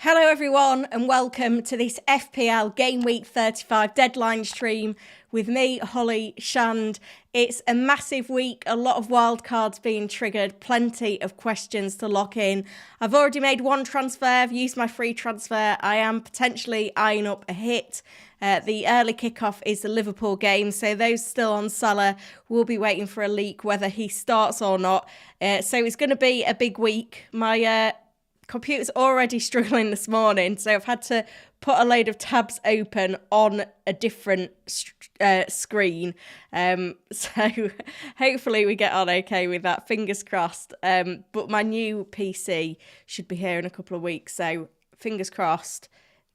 Hello everyone and welcome to this FPL Gameweek 35 deadline stream with me, Holly Shand. It's a massive week, a lot of wildcards being triggered, plenty of questions to lock in. I've already made one transfer, I've used my free transfer. I am potentially eyeing up a hit. The early kickoff is the Liverpool game, so those still on Salah will be waiting for a leak whether he starts or not. So it's going to be a big week. My computer's already struggling this morning, so I've had to put a load of tabs open on a different screen. So hopefully we get on okay with that, fingers crossed. But my new PC should be here in a couple of weeks, so fingers crossed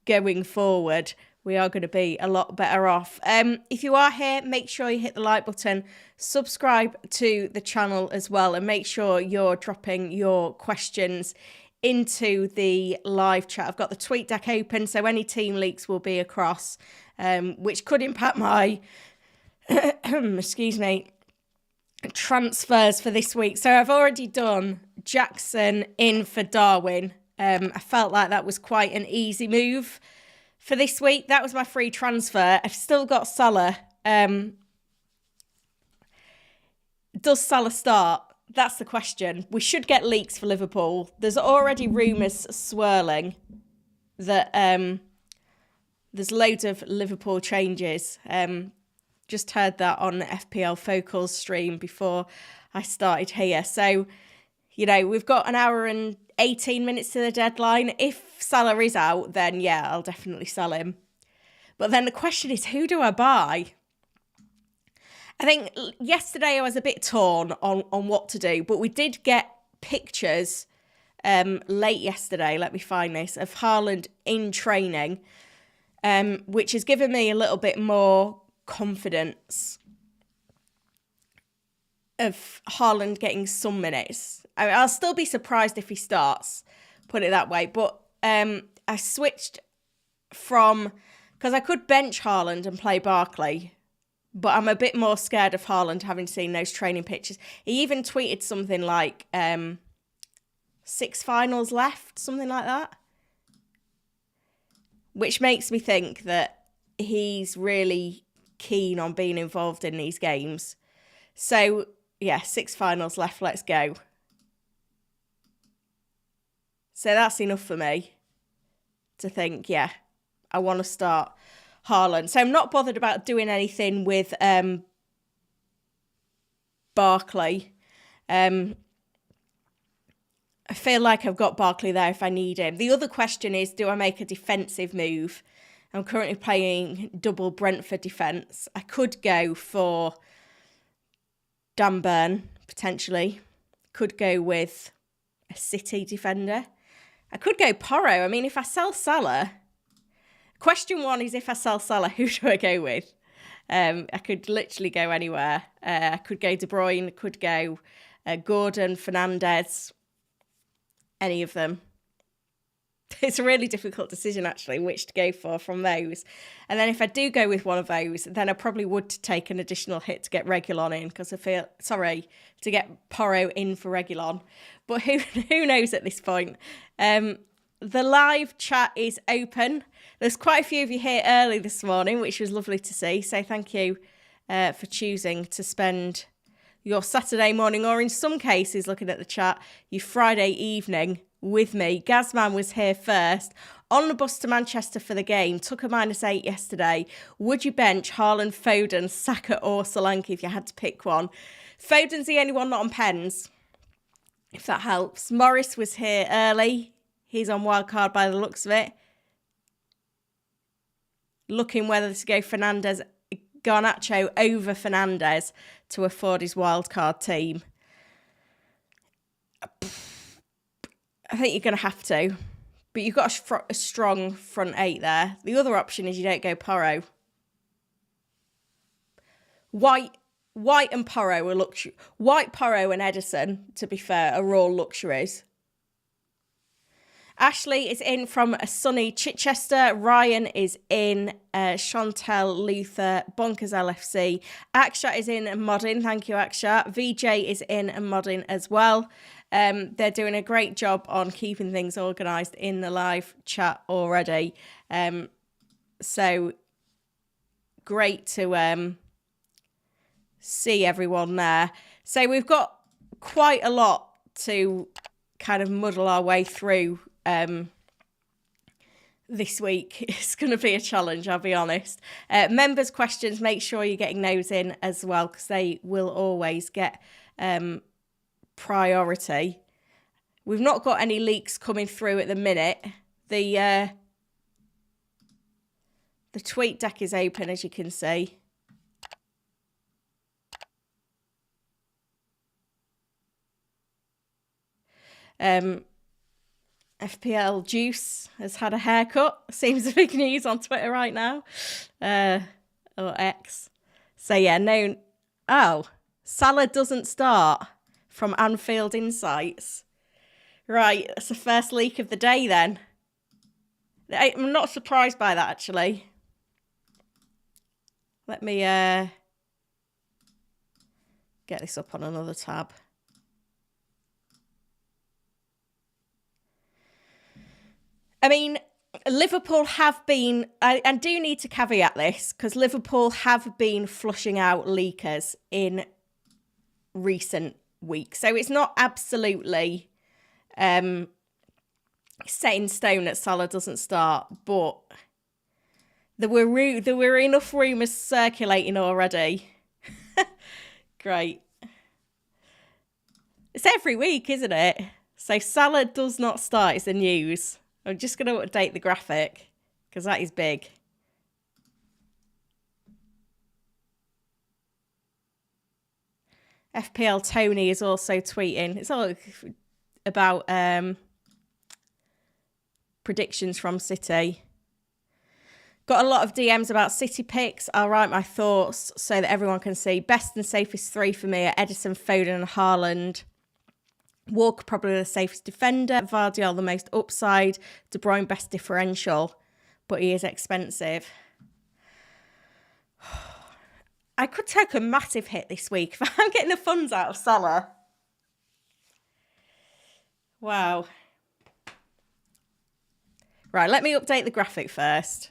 going forward we are going to be a lot better off. If you are here, make sure you hit the like button, subscribe to the channel as well, and make sure you're dropping your questions into the live chat. I've got the tweet deck open, so any team leaks will be across, which could impact my transfers for this week. So I've already done Jackson in for Darwin. I felt like that was quite an easy move for this week. That was my free transfer. I've still got Salah. Does Salah start? That's the question. We should get leaks for Liverpool. There's already rumours swirling that there's loads of Liverpool changes. Just heard that on FPL Focal's stream before I started here. So, you know, we've got an hour and 18 minutes to the deadline. If Salah is out, then yeah, I'll definitely sell him. But then the question is, who do I buy? I think yesterday I was a bit torn on what to do, but we did get pictures late yesterday, let me find this, of Haaland in training, which has given me a little bit more confidence of Haaland getting some minutes. I mean, I'll still be surprised if he starts, put it that way, but I switched from, because I could bench Haaland and play Barkley, but I'm a bit more scared of Haaland having seen those training pictures. He even tweeted something like 6 finals left, something like that. Which makes me think that he's really keen on being involved in these games. So, yeah, 6 finals left, let's go. So that's enough for me to think, yeah, I want to start Haaland. So I'm not bothered about doing anything with Barkley. I feel like I've got Barkley there if I need him. The other question is, do I make a defensive move? I'm currently playing double Brentford defence. I could go for Dan Burn, potentially. Could go with a City defender. I could go Porro. I mean, if I sell Salah... Question one is, if I sell Salah, who do I go with? I could literally go anywhere. I could go De Bruyne, could go Gordon, Fernandes, any of them. It's a really difficult decision, actually, which to go for from those. And then if I do go with one of those, then I probably would take an additional hit to get Reguilon in, because I feel, to get Porro in for Reguilon. But who knows at this point? The live chat is open. There's quite a few of you here early this morning, which was lovely to see. So thank you for choosing to spend your Saturday morning, or in some cases, looking at the chat, your Friday evening with me. Gazman was here first, on the bus to Manchester for the game, took a -8 yesterday. Would you bench Haaland, Foden, Saka or Solanke if you had to pick one? Foden's the only one not on pens, if that helps. Morris was here early. He's on wildcard by the looks of it. Looking whether to go Garnacho over Fernandes to afford his wildcard team. I think you're going to have to. But you've got a strong front 8 there. The other option is you don't go Porro. White and Porro are luxury. White, Porro and Edison, to be fair, are all luxuries. Ashley is in from a sunny Chichester. Ryan is in Chantel Luther, Bonkers LFC. Akshat is in and modding. Thank you, Akshat. VJ is in and modding as well. They're doing a great job on keeping things organised in the live chat already. So great to see everyone there. So we've got quite a lot to kind of muddle our way through this week. It's going to be a challenge, I'll be honest. Members' questions, make sure you're getting those in as well, because they will always get priority. We've not got any leaks coming through at the minute. The tweet deck is open, as you can see. FPL Juice has had a haircut. Seems big news on Twitter right now. Or X. So yeah, no. Oh, Salah doesn't start from Anfield Insights. Right, that's the first leak of the day then. I'm not surprised by that, actually. Let me get this up on another tab. I mean, Liverpool have been, I do need to caveat this, because Liverpool have been flushing out leakers in recent weeks. So it's not absolutely set in stone that Salah doesn't start, but there were enough rumours circulating already. Great. It's every week, isn't it? So Salah does not start, it's the news. I'm just going to update the graphic, because that is big. FPL Tony is also tweeting. It's all about predictions from City. Got a lot of DMs about City picks. I'll write my thoughts so that everyone can see. Best and safest three for me are Edison, Foden and Haaland. Walker probably the safest defender. Vardiol the most upside. De Bruyne best differential. But he is expensive. I could take a massive hit this week if I'm getting the funds out of Salah. Wow. Right, let me update the graphic first.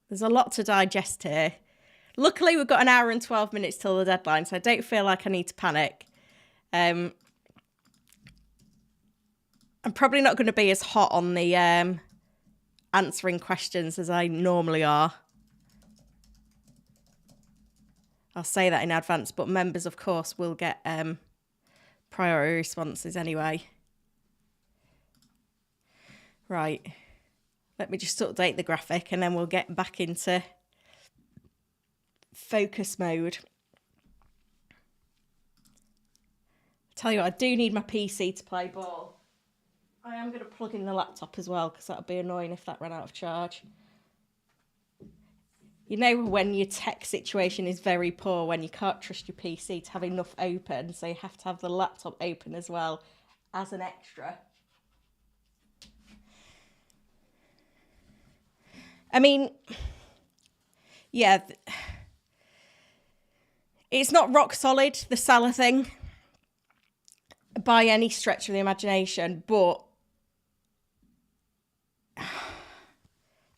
There's a lot to digest here. Luckily, we've got an hour and 12 minutes till the deadline, so I don't feel like I need to panic. I'm probably not going to be as hot on the answering questions as I normally are. I'll say that in advance, but members, of course, will get priority responses anyway. Right. Let me just update the graphic and then we'll get back into focus mode. Tell you what, I do need my PC to play ball. I am going to plug in the laptop as well, because that would be annoying if that ran out of charge. You know when your tech situation is very poor, when you can't trust your PC to have enough open, so you have to have the laptop open as well as an extra. I mean, yeah, it's not rock solid, the Salah thing, by any stretch of the imagination, but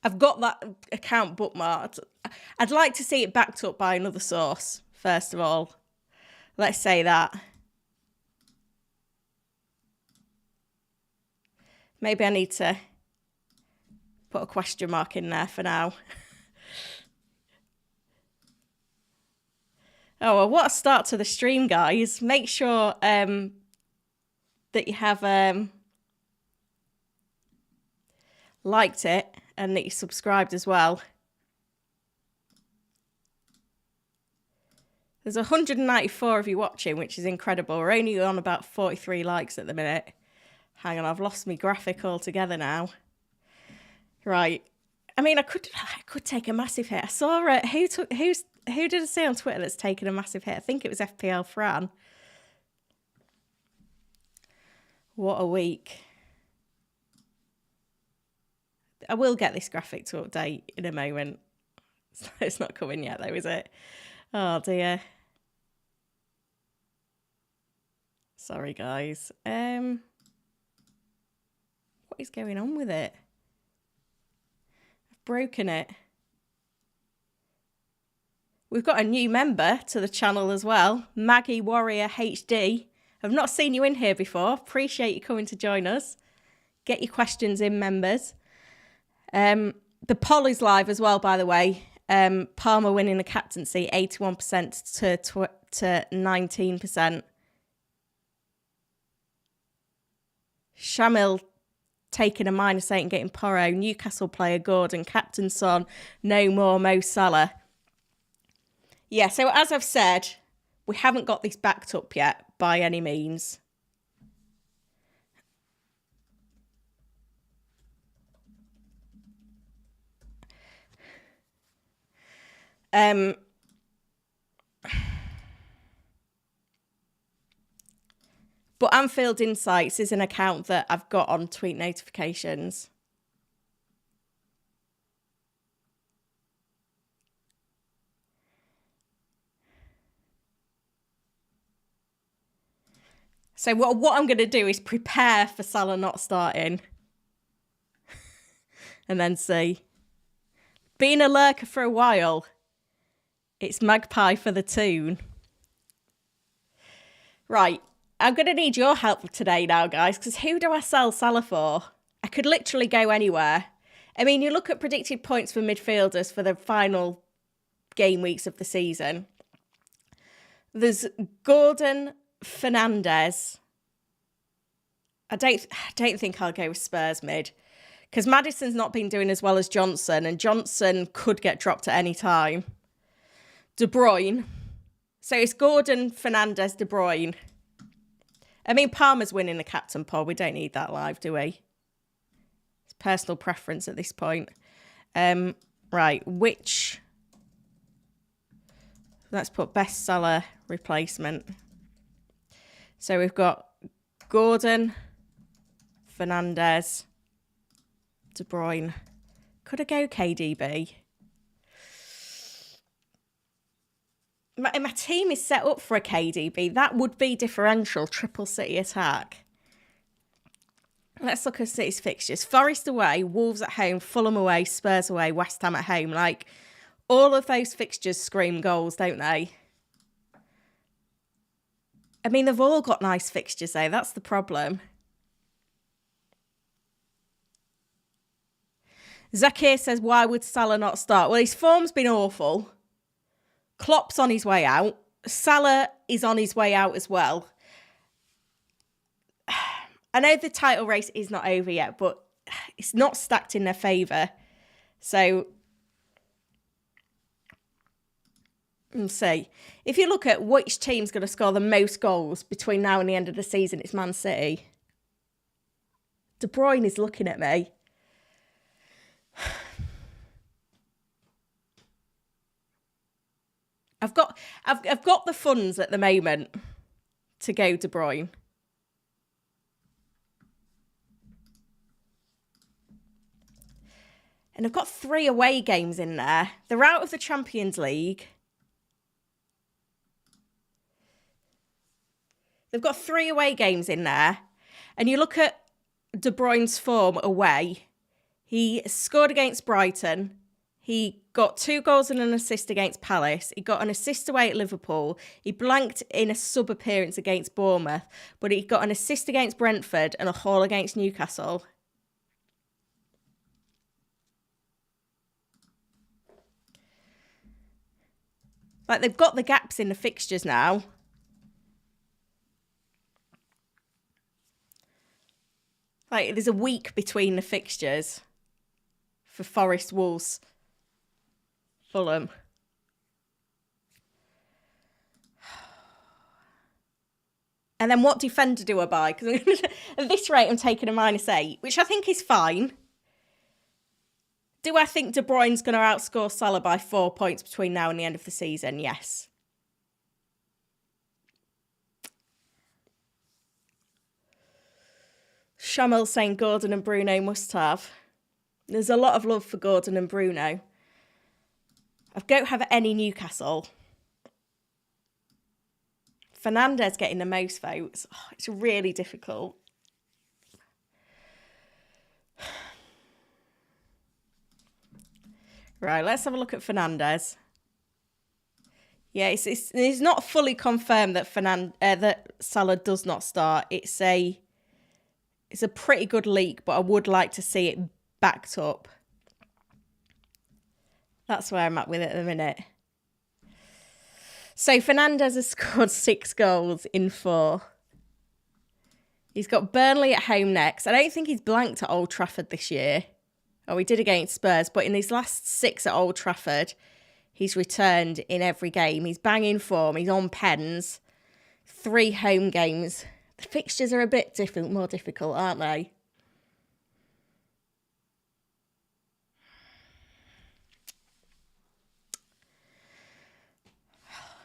I've got that account bookmarked. I'd like to see it backed up by another source, first of all. Let's say that. Maybe I need to put a question mark in there for now. Oh, well, what a start to the stream, guys. Make sure that you have liked it and that you subscribed as well. There's 194 of you watching, which is incredible. We're only on about 43 likes at the minute. Hang on, I've lost my graphic altogether now. Right. I mean, I could take a massive hit. I saw who did I see on Twitter that's taken a massive hit? I think it was FPL Fran. What a week. I will get this graphic to update in a moment. It's not coming yet, though, is it? Oh, dear. Sorry, guys. What is going on with it? I've broken it. We've got a new member to the channel as well, Maggie Warrior HD. I've not seen you in here before. Appreciate you coming to join us. Get your questions in, members. The poll is live as well, by the way. Palmer winning the captaincy, 81% to 19%. Shamil taking a -8 and getting Porro. Newcastle player Gordon. Captain Son. No more Mo Salah. Yeah, so as I've said, we haven't got this backed up yet by any means. But Anfield Insights is an account that I've got on tweet notifications. So what I'm going to do is prepare for Salah not starting. And then see. Being a lurker for a while, it's Magpie for the tune. Right. I'm going to need your help today now, guys, because who do I sell Salah for? I could literally go anywhere. I mean, you look at predicted points for midfielders for the final game weeks of the season. There's Gordon, Fernandes. I don't think I'll go with Spurs mid, because Maddison's not been doing as well as Johnson, and Johnson could get dropped at any time. De Bruyne. So it's Gordon, Fernandes, De Bruyne. I mean, Palmer's winning the captain poll. We don't need that live, do we? It's personal preference at this point. Right, which... Let's put best Salah replacement. So we've got Gordon, Fernandes, De Bruyne. Could I go KDB? My team is set up for a KDB. That would be differential, triple City attack. Let's look at City's fixtures. Forest away, Wolves at home, Fulham away, Spurs away, West Ham at home. Like, all of those fixtures scream goals, don't they? I mean, they've all got nice fixtures, though. That's the problem. Zakir says, why would Salah not start? Well, his form's been awful. Klopp's on his way out. Salah is on his way out as well. I know the title race is not over yet, but it's not stacked in their favour. So, let's see. If you look at which team's going to score the most goals between now and the end of the season, it's Man City. De Bruyne is looking at me. I've got the funds at the moment to go De Bruyne. And I've got 3 away games in there. They're out of the Champions League. They've got 3 away games in there. And you look at De Bruyne's form away. He scored against Brighton. He got 2 goals and an assist against Palace. He got an assist away at Liverpool. He blanked in a sub-appearance against Bournemouth. But he got an assist against Brentford and a haul against Newcastle. Like, they've got the gaps in the fixtures now. Like, there's a week between the fixtures for Forest, Wolves, Fulham. And then what defender do I buy? Because at this rate, I'm taking a -8, which I think is fine. Do I think De Bruyne's going to outscore Salah by 4 points between now and the end of the season? Yes. Shamil saying Gordon and Bruno must have. There's a lot of love for Gordon and Bruno. I don't have any Newcastle. Fernandez getting the most votes. Oh, it's really difficult. Right, let's have a look at Fernandez. Yeah, it's not fully confirmed that that Salah does not start. It's a pretty good leak, but I would like to see it backed up. That's where I'm at with it at the minute. So Fernandez has scored 6 goals in 4. He's got Burnley at home next. I don't think he's blanked at Old Trafford this year. Oh, he did against Spurs, but in his last 6 at Old Trafford, he's returned in every game. He's banging form. He's on pens. 3 home games. The fixtures are a bit more difficult, aren't they?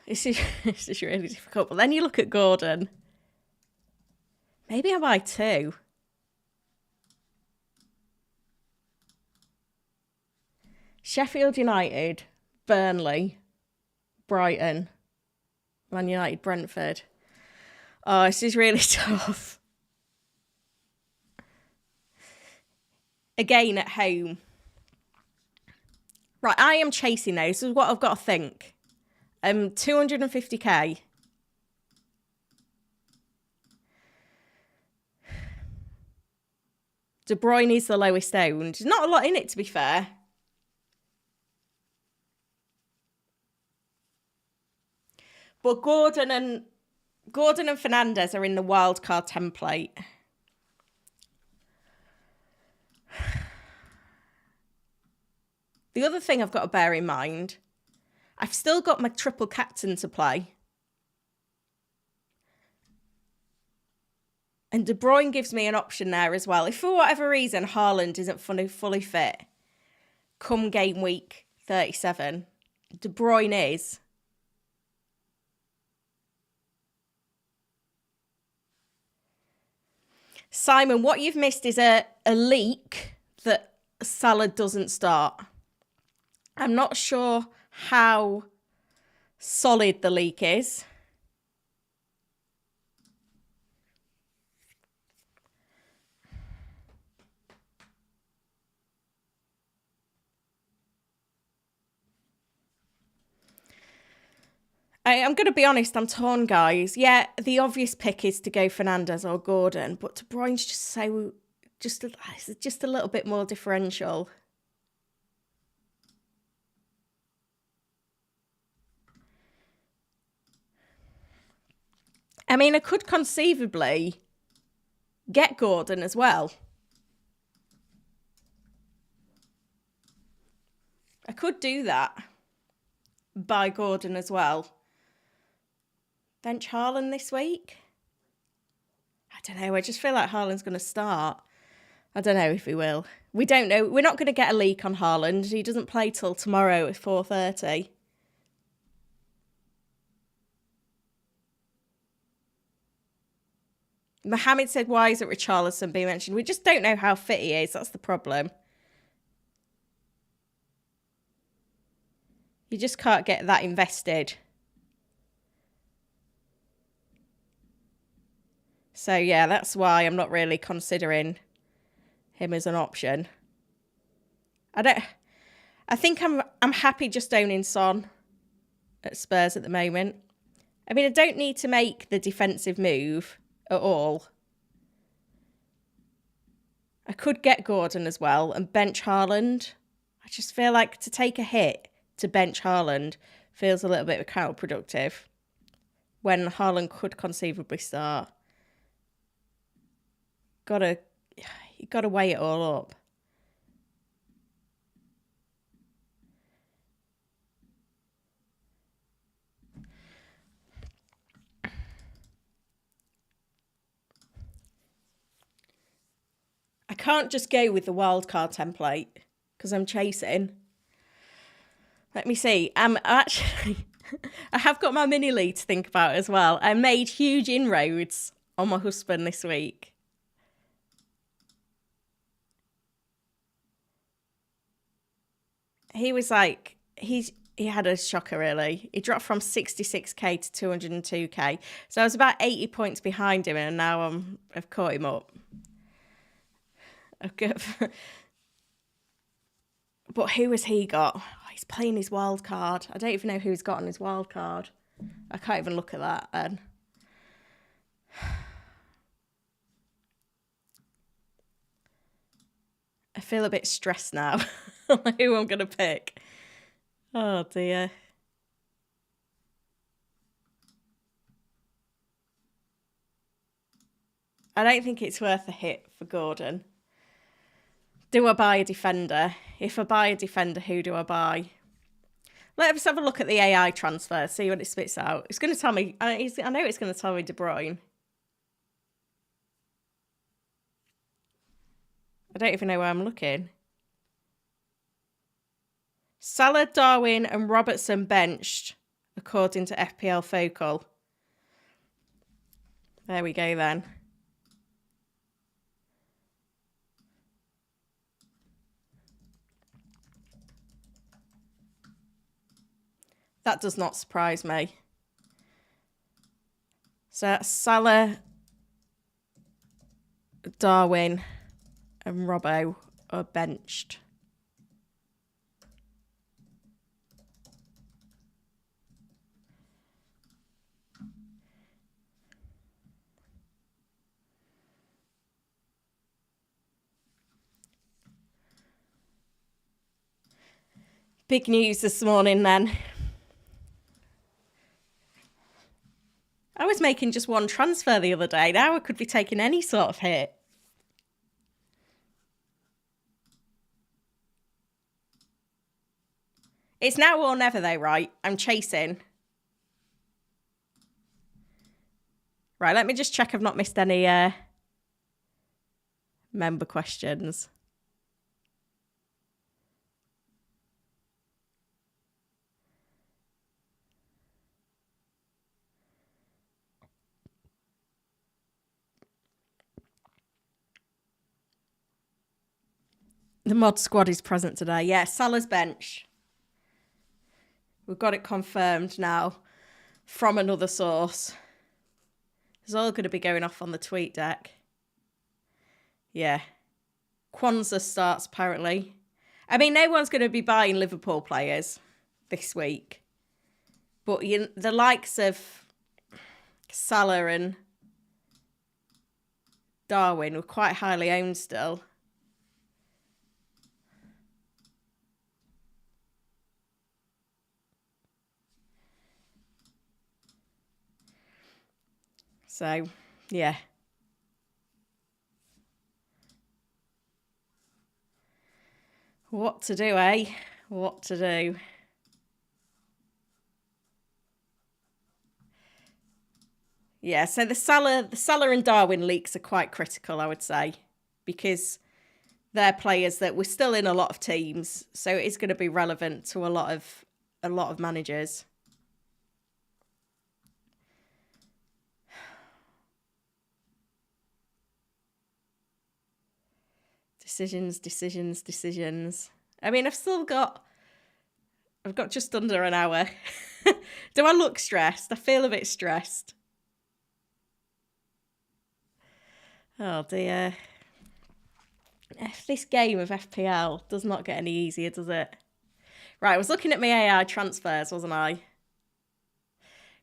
This is really difficult. But then you look at Gordon. Maybe I buy 2. Sheffield United, Burnley, Brighton, Man United, Brentford. Oh, this is really tough. Again, at home. Right, I am chasing those. This is what I've got to think. 250k. De Bruyne is the lowest owned. There's not a lot in it, to be fair. But Gordon and Fernandez are in the wildcard template. The other thing I've got to bear in mind, I've still got my triple captain to play. And De Bruyne gives me an option there as well. If for whatever reason Haaland isn't fully fit, come game week 37, De Bruyne is. Simon, what you've missed is a leak that Salah doesn't start. I'm not sure how solid the leak is. I'm going to be honest, I'm torn, guys. Yeah, the obvious pick is to go Fernandez or Gordon, but De Bruyne's just a little bit more differential. I mean, I could conceivably get Gordon as well. I could do that. Buy Gordon as well. Bench Haaland this week? I don't know. I just feel like Haaland's going to start. I don't know if he will. We don't know. We're not going to get a leak on Haaland. He doesn't play till tomorrow at 4:30. Mohammed said, why isn't Richarlison being mentioned? We just don't know how fit he is. That's the problem. You just can't get that invested. So, yeah, that's why I'm not really considering him as an option. I think I'm happy just owning Son at Spurs at the moment. I mean, I don't need to make the defensive move at all. I could get Gordon as well and bench Haaland. I just feel like to take a hit to bench Haaland feels a little bit counterproductive when Haaland could conceivably start. You gotta weigh it all up. I can't just go with the wildcard template because I'm chasing. Let me see. Actually, I have got my mini league to think about as well. I made huge inroads on my husband this week. He was like, he had a shocker, really. He dropped from 66k to 202k. So I was about 80 points behind him, and now I've caught him up. But who has he got? Oh, he's playing his wild card. I don't even know who he's got on his wild card. I can't even look at that then. I feel a bit stressed now on who I'm going to pick. Oh, dear. I don't think it's worth a hit for Gordon. Do I buy a defender? If I buy a defender, who do I buy? Let's have a look at the AI transfer, see what it spits out. It's going to tell me, I know it's going to tell me De Bruyne. I don't even know where I'm looking. Salah, Darwin and Robertson benched, according to FPL Focal. There we go then. That does not surprise me. So Salah, Darwin and Robbo are benched. Big news this morning then. I was making just one transfer the other day. Now I could be taking any sort of hit. It's now or never though, right? I'm chasing. Right, let me just check I've not missed any member questions. The mod squad is present today. Yeah, Salah's bench. We've got it confirmed now from another source. It's all going to be going off on the tweet deck. Yeah. Kwanzaa starts, apparently. I mean, no one's going to be buying Liverpool players this week. But the likes of Salah and Darwin were quite highly owned still. So, yeah. What to do, eh? What to do? Yeah, so the Salah and Darwin leaks are quite critical, I would say, because they're players that were still in a lot of teams, so it is going to be relevant to a lot of managers. Decisions. I mean, I've got just under an hour. Do I look stressed? I feel a bit stressed. Oh dear. This game of FPL does not get any easier, does it? Right, I was looking at my AI transfers, wasn't I?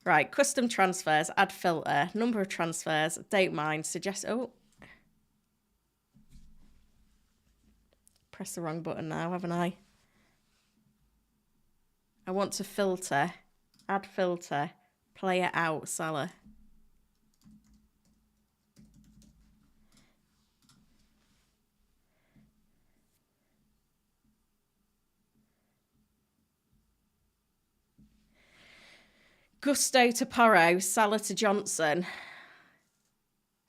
Right, custom transfers, add filter, number of transfers, don't mind, suggest... Oh. Press the wrong button now, haven't I? I want to filter, add filter, player out, Salah. Gusto to Porro, Salah to Johnson,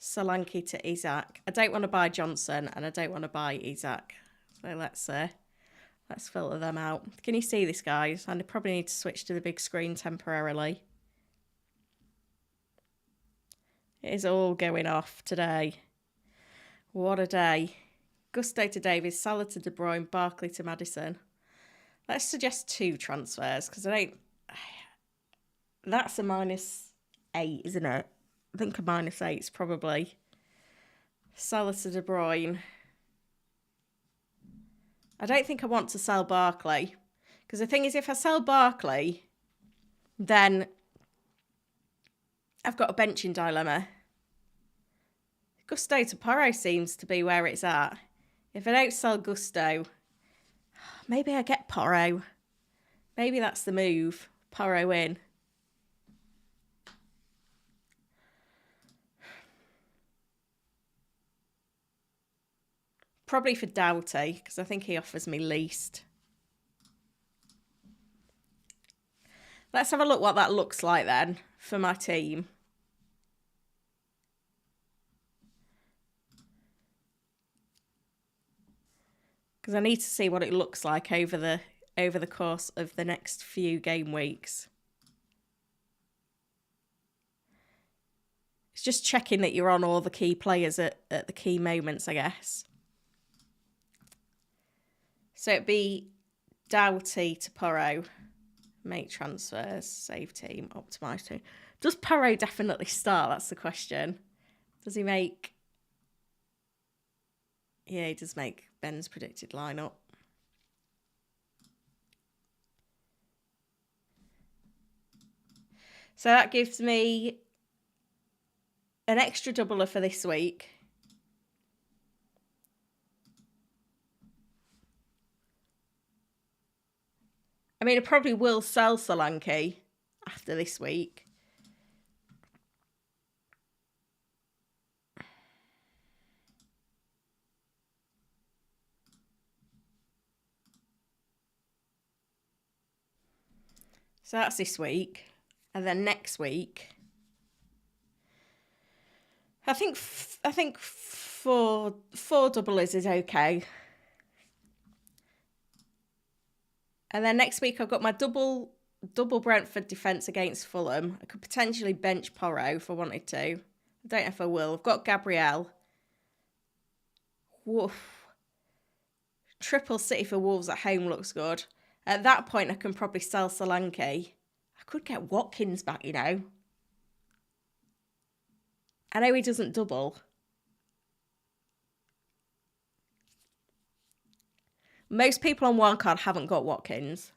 Solanke to Isaac. I don't want to buy Johnson and I don't want to buy Isaac. So let's filter them out. Can you see this, guys? And I probably need to switch to the big screen temporarily. It is all going off today. What a day. Gusto to Davies, Salah to De Bruyne, Barkley to Maddison. Let's suggest 2 transfers, because I don't... That's a -8, isn't it? I think a -8 is probably... Salah to De Bruyne. I don't think I want to sell Barkley. Because the thing is, if I sell Barkley, then I've got a benching dilemma. Gusto to Porro seems to be where it's at. If I don't sell Gusto, maybe I get Porro. Maybe that's the move. Porro in. Probably for Doughty, because I think he offers me least. Let's have a look what that looks like then for my team. Because I need to see what it looks like over the course of the next few game weeks. It's just checking that you're on all the key players at the key moments, I guess. So it'd be Doughty to Porro. Make transfers, save team, optimise team. Does Porro definitely start? That's the question. Does he make... Yeah, he does make Ben's predicted lineup. So that gives me an extra doubler for this week. I mean, I probably will sell Solanke after this week. So that's this week. And then next week, I think four doublers is okay. And then next week I've got my double Brentford defence against Fulham. I could potentially bench Porro if I wanted to. I don't know if I will. I've got Gabriel. Woof. Triple City for Wolves at home looks good. At that point I can probably sell Solanke. I could get Watkins back, you know. I know he doesn't double. Most people on wildcard haven't got Watkins.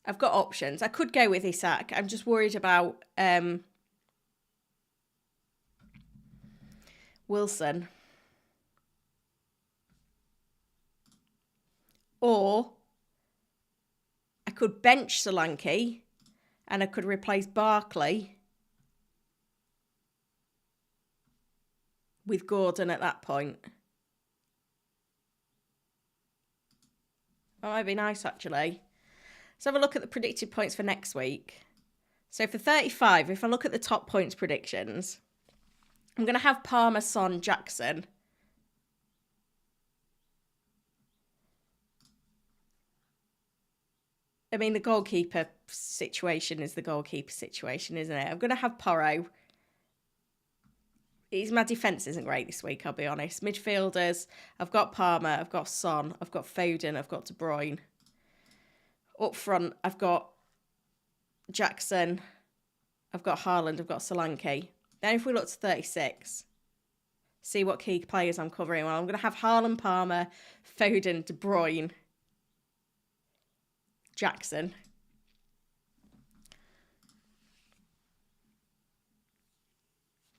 I've got options. I could go with Isak. I'm just worried about Wilson. Or I could bench Solanke and I could replace Barkley with Gordon at that point. That might be nice, actually. Let's have a look at the predicted points for next week. So for 35, if I look at the top points predictions, I'm going to have Palmer, Son, Jackson. I mean, the goalkeeper situation is the goalkeeper situation, isn't it? I'm going to have Porro. My defence isn't great this week, I'll be honest. Midfielders, I've got Palmer, I've got Son, I've got Foden, I've got De Bruyne. Up front, I've got Jackson, I've got Haaland, I've got Solanke. Then if we look to 36, see what key players I'm covering. Well, I'm going to have Haaland, Palmer, Foden, De Bruyne, Jackson.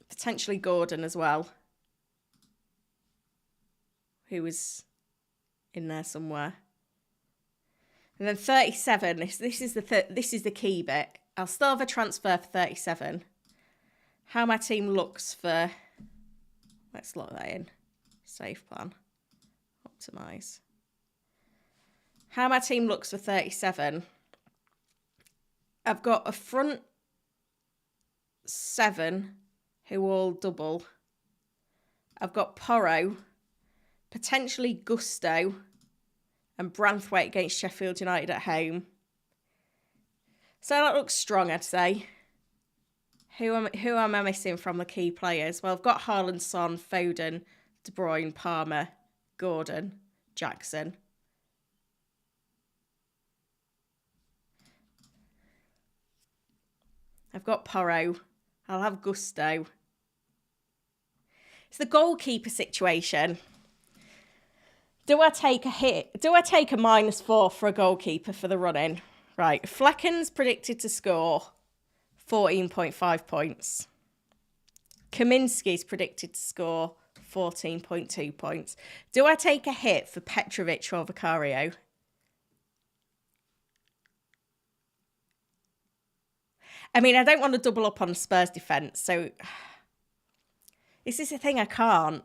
Potentially Gordon as well, who was in there somewhere. And then 37. This is the key bit. I'll still have a transfer for 37. How my team looks for. Let's lock that in. Save plan. Optimise. How my team looks for 37. I've got a front 7 who all double. I've got Porro, potentially Gusto, and Branthwaite against Sheffield United at home. So that looks strong, I'd say. Who am I missing from the key players? Well, I've got Haaland, Son, Foden, De Bruyne, Palmer, Gordon, Jackson. I've got Porro. I'll have Gusto. It's the goalkeeper situation. Do I take a hit? Do I take a -4 for a goalkeeper for the run-in? Right, Flecken's predicted to score 14.5 points. Kaminski's predicted to score 14.2 points. Do I take a hit for Petrovic or Vicario? I mean, I don't want to double up on Spurs defence, so this is the thing, I can't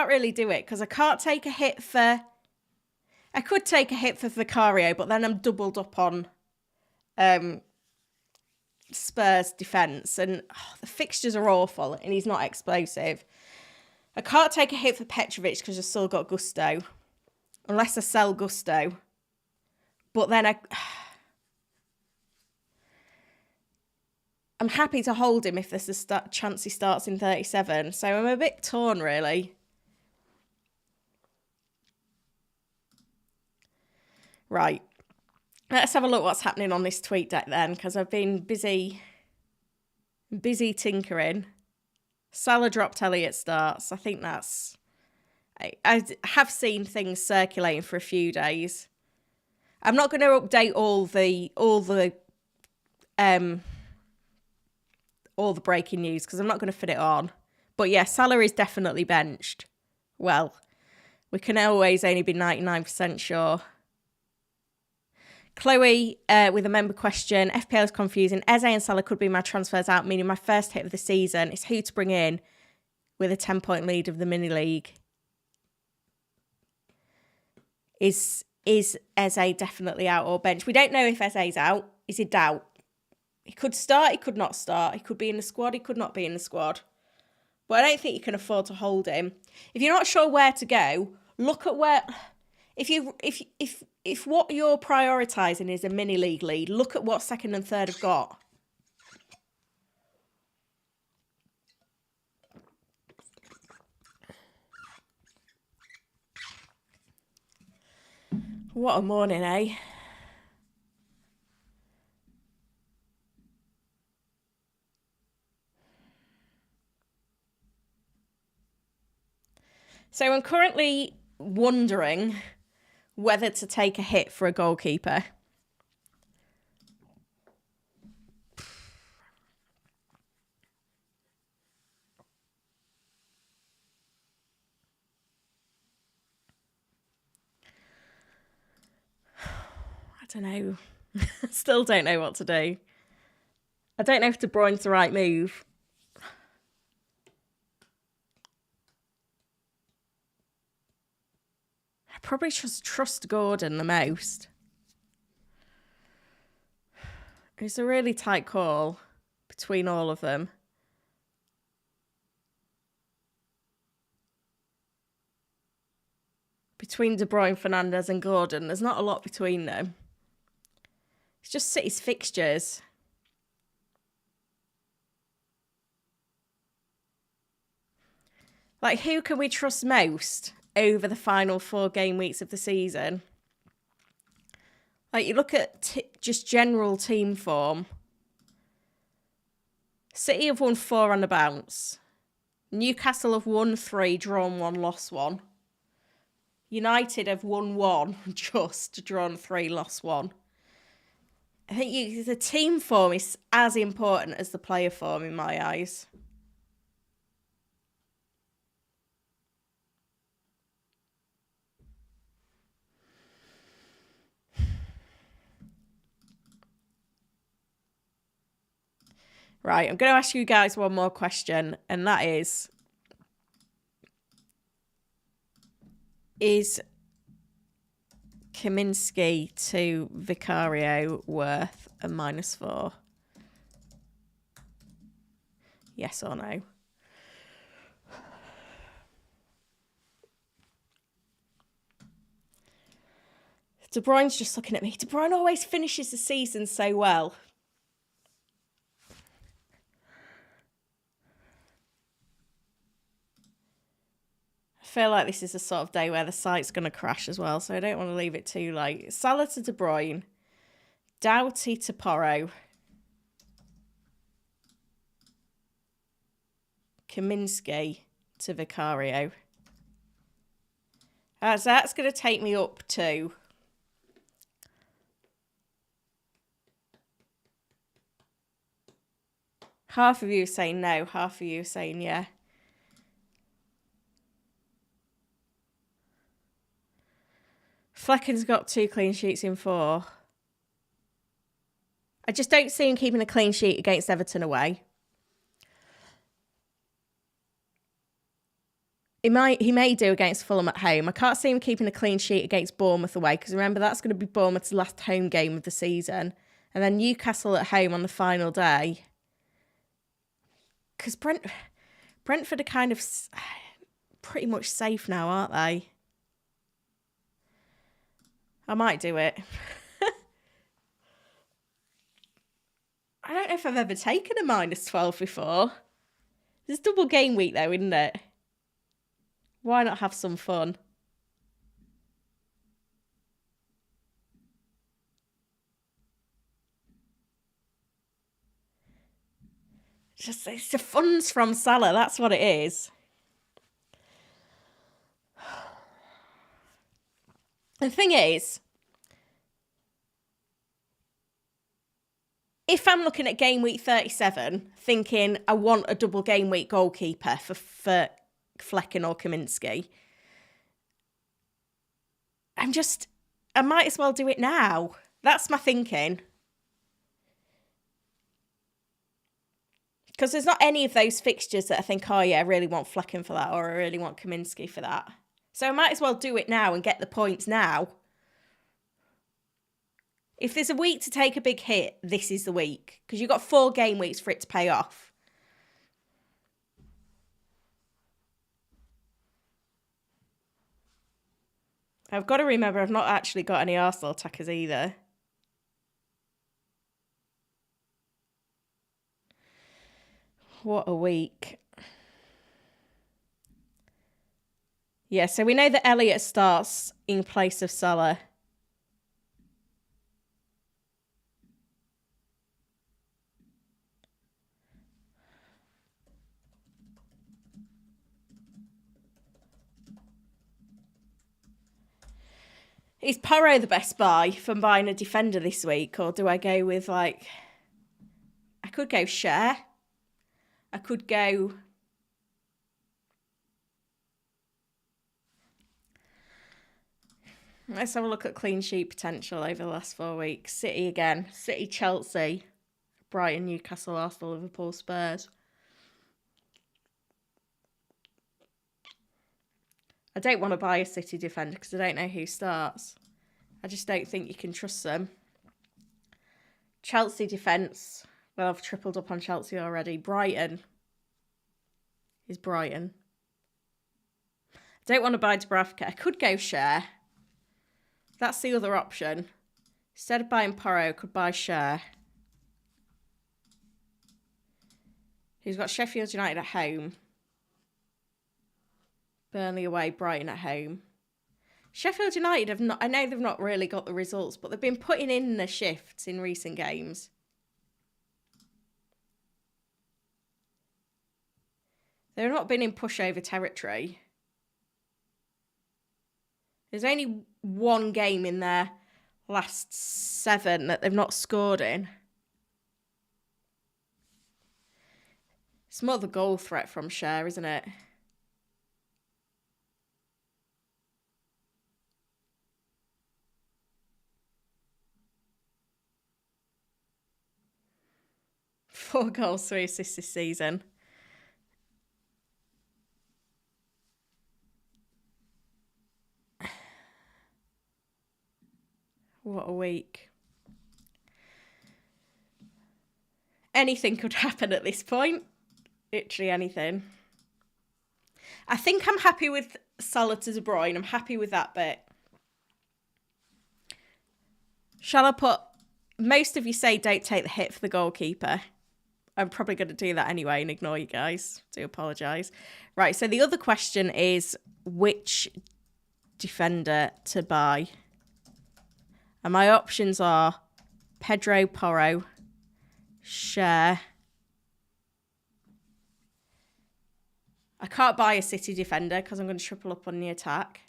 really do it because I can't take a hit for... I could take a hit for Vicario, but then I'm doubled up on Spurs defence, and the fixtures are awful and he's not explosive. I can't take a hit for Petrovic because I've still got Gusto, unless I sell Gusto. But then I'm happy to hold him if there's a chance he starts in 37. So I'm a bit torn, really. Right. Let's have a look what's happening on this tweet deck then, because I've been busy tinkering. Salah dropped Elliott starts. I think that's... I have seen things circulating for a few days. I'm not going to update all the breaking news because I'm not going to fit it on. But yeah, Salah is definitely benched. Well, we can always only be 99% sure. Chloe with a member question. FPL is confusing. Eze and Salah could be my transfers out, meaning my first hit of the season is who to bring in with a 10-point lead of the mini league. Is Eze definitely out or bench? We don't know if Eze's out. Is he doubt? He could start, he could not start. He could be in the squad, he could not be in the squad. But I don't think you can afford to hold him. If you're not sure where to go, look at where... If what you're prioritising is a mini league lead, look at what second and third have got. What a morning, eh? So I'm currently wondering whether to take a hit for a goalkeeper. I don't know. Still don't know what to do. I don't know if De Bruyne's the right move. I probably just trust Gordon the most. It's a really tight call between all of them. Between De Bruyne, Fernandes and Gordon, there's not a lot between them. It's just City's fixtures. Like, who can we trust most over the final 4 game weeks of the season? Like, you look at just general team form. City have won 4 on the bounce. Newcastle have won 3, drawn 1, lost 1. United have won 1, just drawn 3, lost 1. I think the team form is as important as the player form in my eyes. Right, I'm going to ask you guys one more question, and that is Kaminski to Vicario worth a -4? Yes or no? De Bruyne's just looking at me. De Bruyne always finishes the season so well. feel like this is the sort of day where the site's going to crash as well, so I don't want to leave it too late. Salah to De Bruyne. Doughty to Porro. Kaminsky to Vicario. So that's going to take me up to... half of you are saying no, half of you are saying yeah. Flecken's got 2 clean sheets in 4. I just don't see him keeping a clean sheet against Everton away. He may do against Fulham at home. I can't see him keeping a clean sheet against Bournemouth away, because remember, that's going to be Bournemouth's last home game of the season. And then Newcastle at home on the final day. Because Brentford are kind of pretty much safe now, aren't they? I might do it. I don't know if I've ever taken a -12 before. It's double game week though, isn't it? Why not have some fun? It's the funds from Salah, that's what it is. The thing is, if I'm looking at game week 37, thinking I want a double game week goalkeeper for Flecken or Kaminsky, I might as well do it now. That's my thinking. Because there's not any of those fixtures that I think, oh yeah, I really want Flecken for that, or I really want Kaminsky for that. So I might as well do it now and get the points now. If there's a week to take a big hit, this is the week. Because you've got 4 game weeks for it to pay off. I've got to remember I've not actually got any Arsenal attackers either. What a week. Yeah, so we know that Elliott starts in place of Salah. Is Porro the best buy from buying a defender this week? Or do I go with, like... I could go Share. I could go... Let's have a look at clean sheet potential over the last 4 weeks. City again. City, Chelsea, Brighton, Newcastle, Arsenal, Liverpool, Spurs. I don't want to buy a City defender because I don't know who starts. I just don't think you can trust them. Chelsea defence. Well, I've tripled up on Chelsea already. Brighton is Brighton. I don't want to buy Dubravka. I could go Share. That's the other option. Instead of buying Porro, I could buy Share. Who's got Sheffield United at home. Burnley away, Brighton at home. Sheffield United have not... I know they've not really got the results, but they've been putting in the shifts in recent games. They've not been in pushover territory. There's only 1 game in their last 7 that they've not scored in. It's more the goal threat from Share, isn't it? Four goals, 3 assists this season. What a week. Anything could happen at this point. Literally anything. I think I'm happy with Salah to De Bruyne. I'm happy with that bit. Shall I put... Most of you say don't take the hit for the goalkeeper. I'm probably going to do that anyway and ignore you guys. Do apologise. Right, so the other question is which defender to buy. And my options are Pedro Porro, Share. I can't buy a City defender because I'm going to triple up on the attack.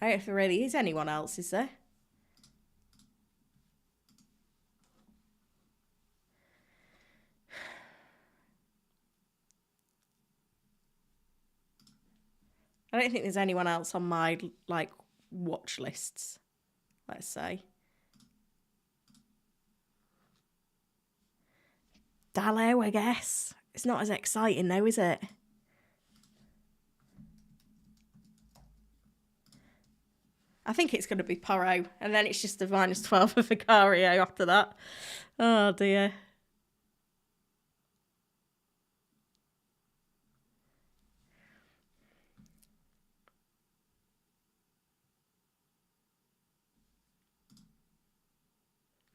I don't know if there really is anyone else, is there? I don't think there's anyone else on my, like, watch lists, let's say. Dallo, I guess. It's not as exciting, though, is it? I think it's going to be Porro, and then it's just a -12 for Vicario after that. Oh, dear.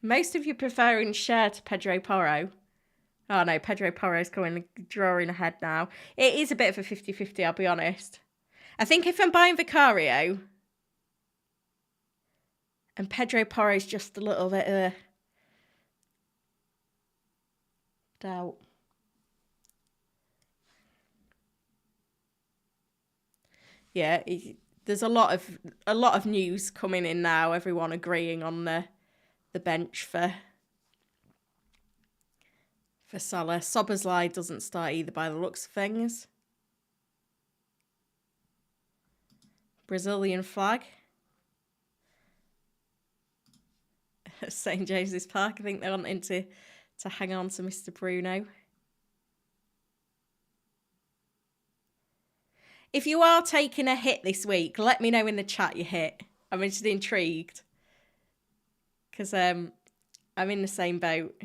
Most of you preferring Share to Pedro Porro. Oh, no, Pedro Porro's drawing ahead now. It is a bit of a 50-50, I'll be honest. I think if I'm buying Vicario, and Pedro Porro's just a little bit of a doubt. Yeah, there's a lot of news coming in now. Everyone agreeing on the bench for Salah. Szoboszlai doesn't start either by the looks of things. Brazilian flag. St James's Park. I think they're wanting to hang on to Mr. Bruno. If you are taking a hit this week, let me know in the chat you hit. I'm just intrigued. Because I'm in the same boat.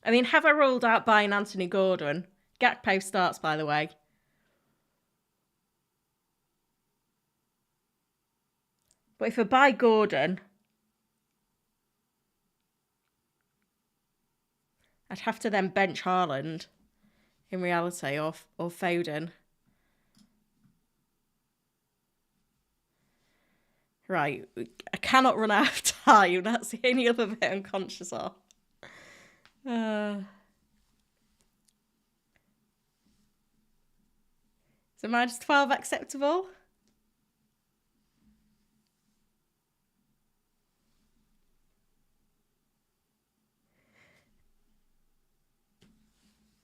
I mean, have I ruled out buying Anthony Gordon? Gakpo starts, by the way. But if I buy Gordon, I'd have to then bench Haaland, in reality, or Foden. Right, I cannot run out of time. That's the only other bit I'm conscious of. Is a -12 acceptable?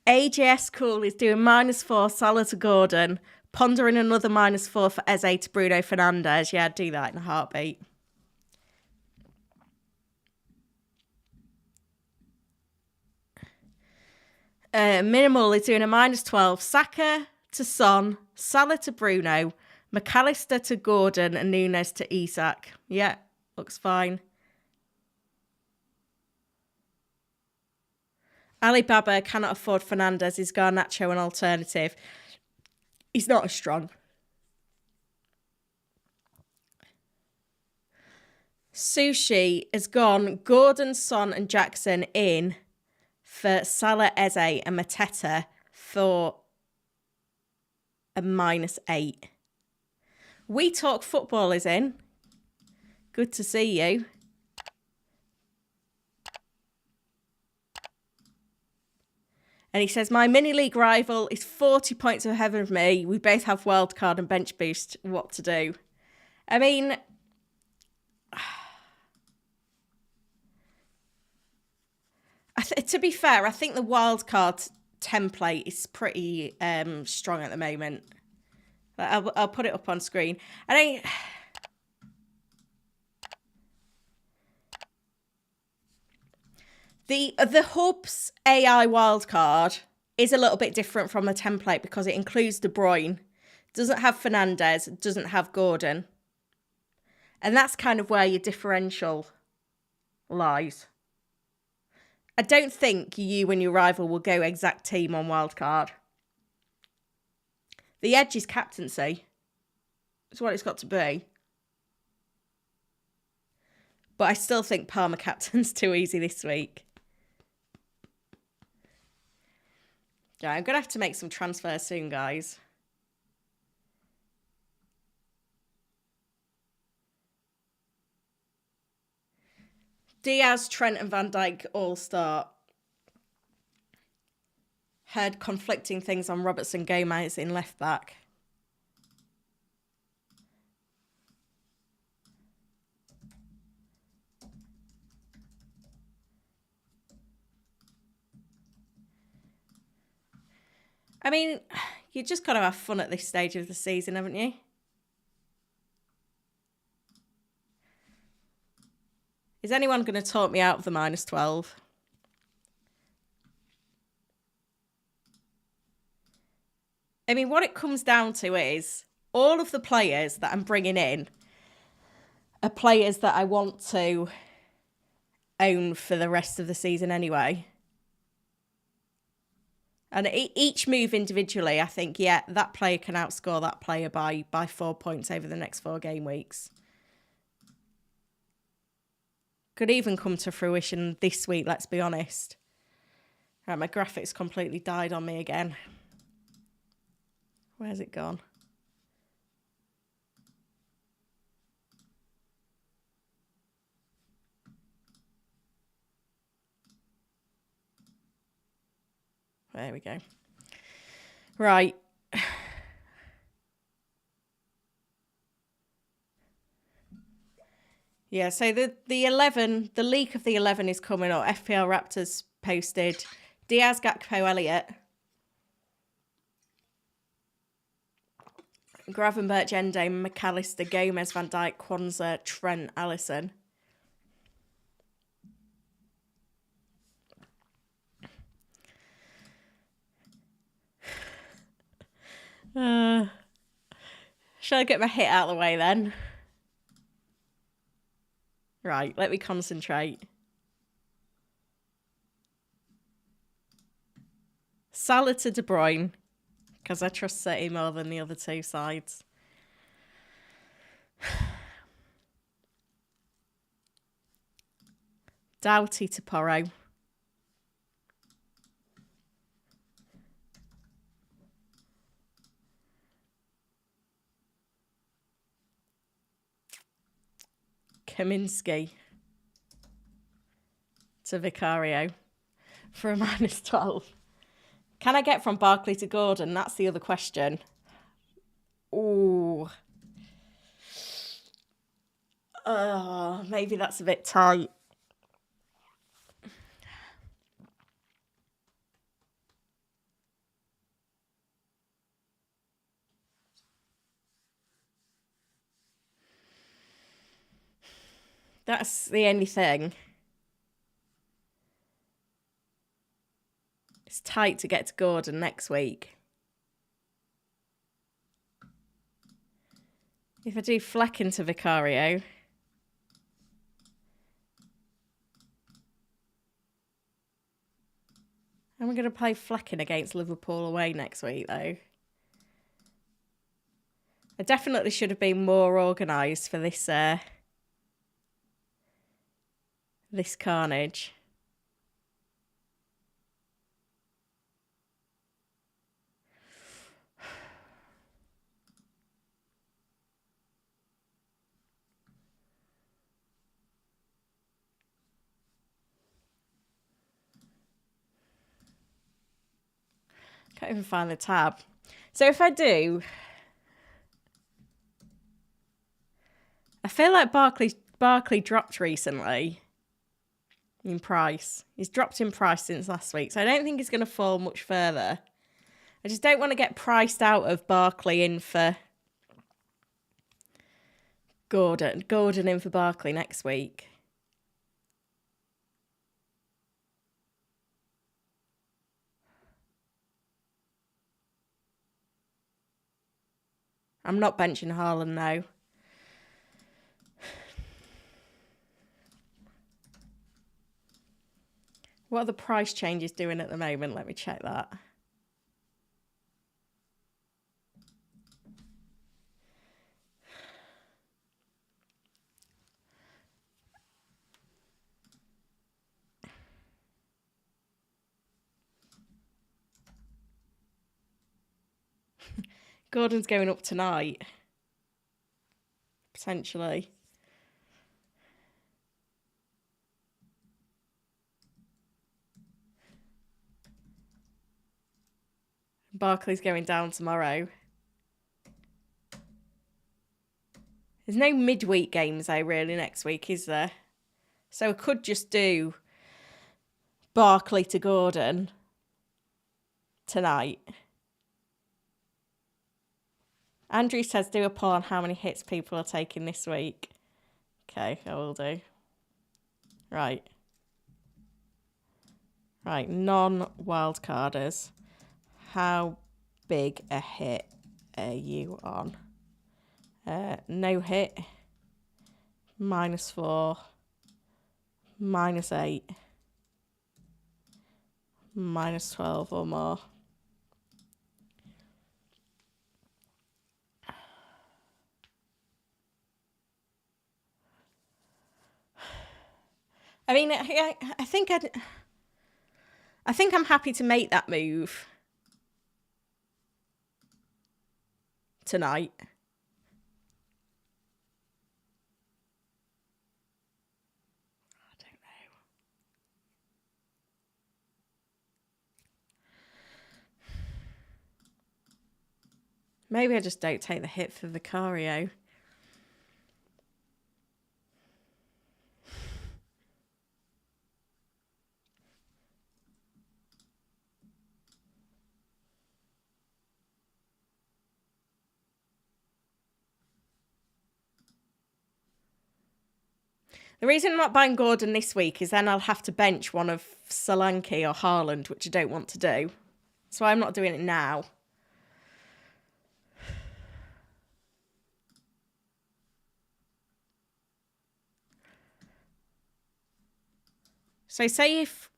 AJS Cool is doing -4 Salah to Gordon, pondering another -4 for Eze to Bruno Fernandes. Yeah, I'd do that in a heartbeat. Minimal is doing a -12 Saka to Son, Salah to Bruno, McAllister to Gordon, and Nunes to Isak. Yeah, looks fine. Alibaba cannot afford Fernandes. Is Garnacho an alternative? He's not as strong. Sushi has gone Gordon, Son, and Jackson in for Salah, Eze, and Mateta for a -8. We Talk Football is in. Good to see you. And he says, my mini-league rival is 40 points ahead of me. We both have wildcard and bench boost. What to do? I mean, to be fair, I think the wildcard template is pretty strong at the moment. I'll put it up on screen. The Hubs AI wildcard is a little bit different from the template because it includes De Bruyne, doesn't have Fernandes, doesn't have Gordon. And that's kind of where your differential lies. I don't think you and your rival will go exact team on wildcard. The edge is captaincy. It's what it's got to be. But I still think Palmer captain's too easy this week. Yeah, I'm going to have to make some transfers soon, guys. Diaz, Trent and Van Dijk all start. Heard conflicting things on Robertson Gomez in left back. I mean, you just got to have fun at this stage of the season, haven't you? Is anyone going to talk me out of the -12? I mean, what it comes down to is all of the players that I'm bringing in are players that I want to own for the rest of the season anyway. And each move individually, I think, yeah, that player can outscore that player by 4 points over the next 4 game weeks. Could even come to fruition this week, let's be honest. Right, my graphics completely died on me again. Where's it gone? There we go. Right. Yeah, so the 11, the leak of the 11 is coming up. FPL Raptors posted Diaz, Gakpo, Elliott, Gravenberch, Ende, McAllister, Gomez, Van Dijk, Kwanzaa, Trent, Alisson. Shall I get my hit out of the way then? Right, let me concentrate. Salah to De Bruyne, because I trust City more than the other two sides. Doughty to Porro. Kaminsky to Vicario for a -12. Can I get from Barkley to Gordon? That's the other question. Ooh. Maybe that's a bit tight. That's the only thing. It's tight to get to Gordon next week. If I do Fleck into Vicario. I'm going to play Flecking against Liverpool away next week, though. I definitely should have been more organised for this this carnage. Can't even find the tab. So if I do, I feel like Barkley dropped recently in price. He's dropped in price since last week, so I don't think he's going to fall much further. I just don't want to get priced out of Barkley in for Gordon. Gordon in for Barkley next week. I'm not benching Haaland now. What are the price changes doing at the moment? Let me check that. Gordon's going up tonight. Potentially. Barkley's going down tomorrow. There's no midweek games though really next week, is there? So I could just do Barkley to Gordon tonight. Andrew says do a poll on how many hits people are taking this week. Okay, I will do. Right. Right, non-wildcarders. How big a hit are you on? No hit. -4. -8. -12 or more. I mean, I think I'm happy to make that move tonight. I don't know. Maybe I just don't take the hit for Vicario. The reason I'm not buying Gordon this week is then I'll have to bench one of Solanke or Haaland, which I don't want to do. So I'm not doing it now. So say if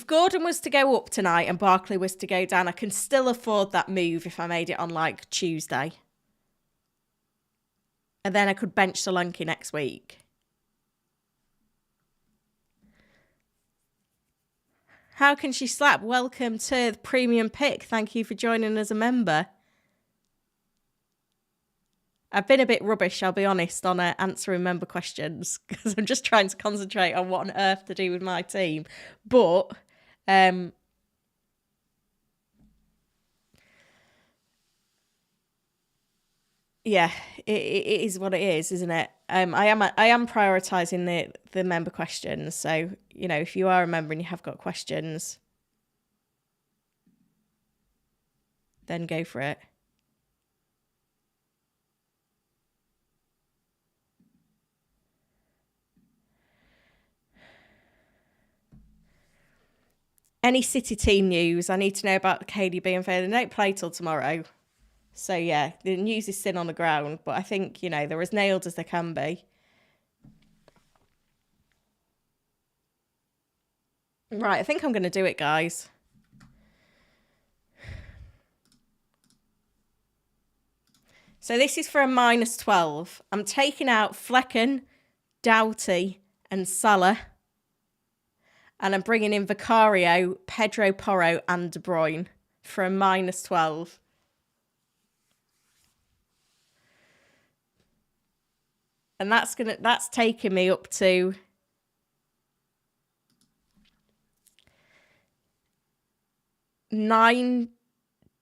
Gordon was to go up tonight and Barkley was to go down, I can still afford that move if I made it on like Tuesday. And then I could bench Solanke next week. How can she slap? Welcome to the premium pick. Thank you for joining as a member. I've been a bit rubbish, I'll be honest, on answering member questions because I'm just trying to concentrate on what on earth to do with my team. But yeah, it is what it is, isn't it? I am prioritising the member questions. So, you know, if you are a member and you have got questions, then go for it. Any City team news? I need to know about KDB and Fair. They don't play till tomorrow. So, yeah, the news is thin on the ground. But I think, you know, they're as nailed as they can be. Right, I think I'm going to do it, guys. So this is for a -12. I'm taking out Flecken, Doughty and Salah. And I'm bringing in Vicario, Pedro Porro and De Bruyne for a -12. And that's taking me up to nine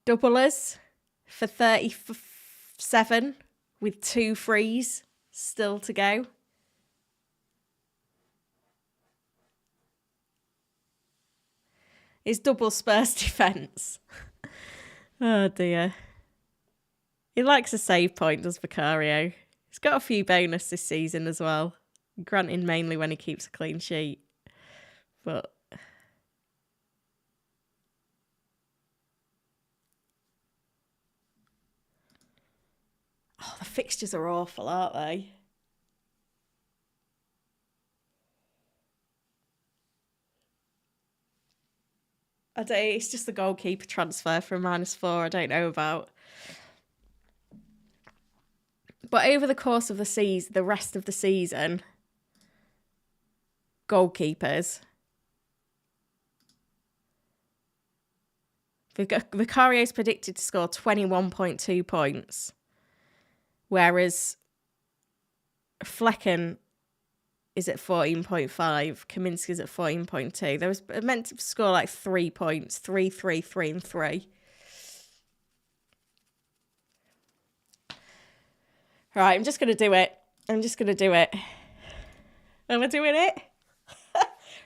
doublers for 37 with 2 frees still to go. It's double Spurs defence. Oh dear. He likes a save point, does Vicario. He's got a few bonus this season as well. Granted, mainly when he keeps a clean sheet. But the fixtures are awful, aren't they? It's just the goalkeeper transfer from -4 I don't know about. But over the course of the season, the rest of the season, goalkeepers. Vicario is predicted to score 21.2 points, whereas Flecken is at 14.5, Kaminsky's at 14.2. They was meant to score like 3 points, 3, 3, 3, and 3. Right, I'm just going to do it. Am I doing it?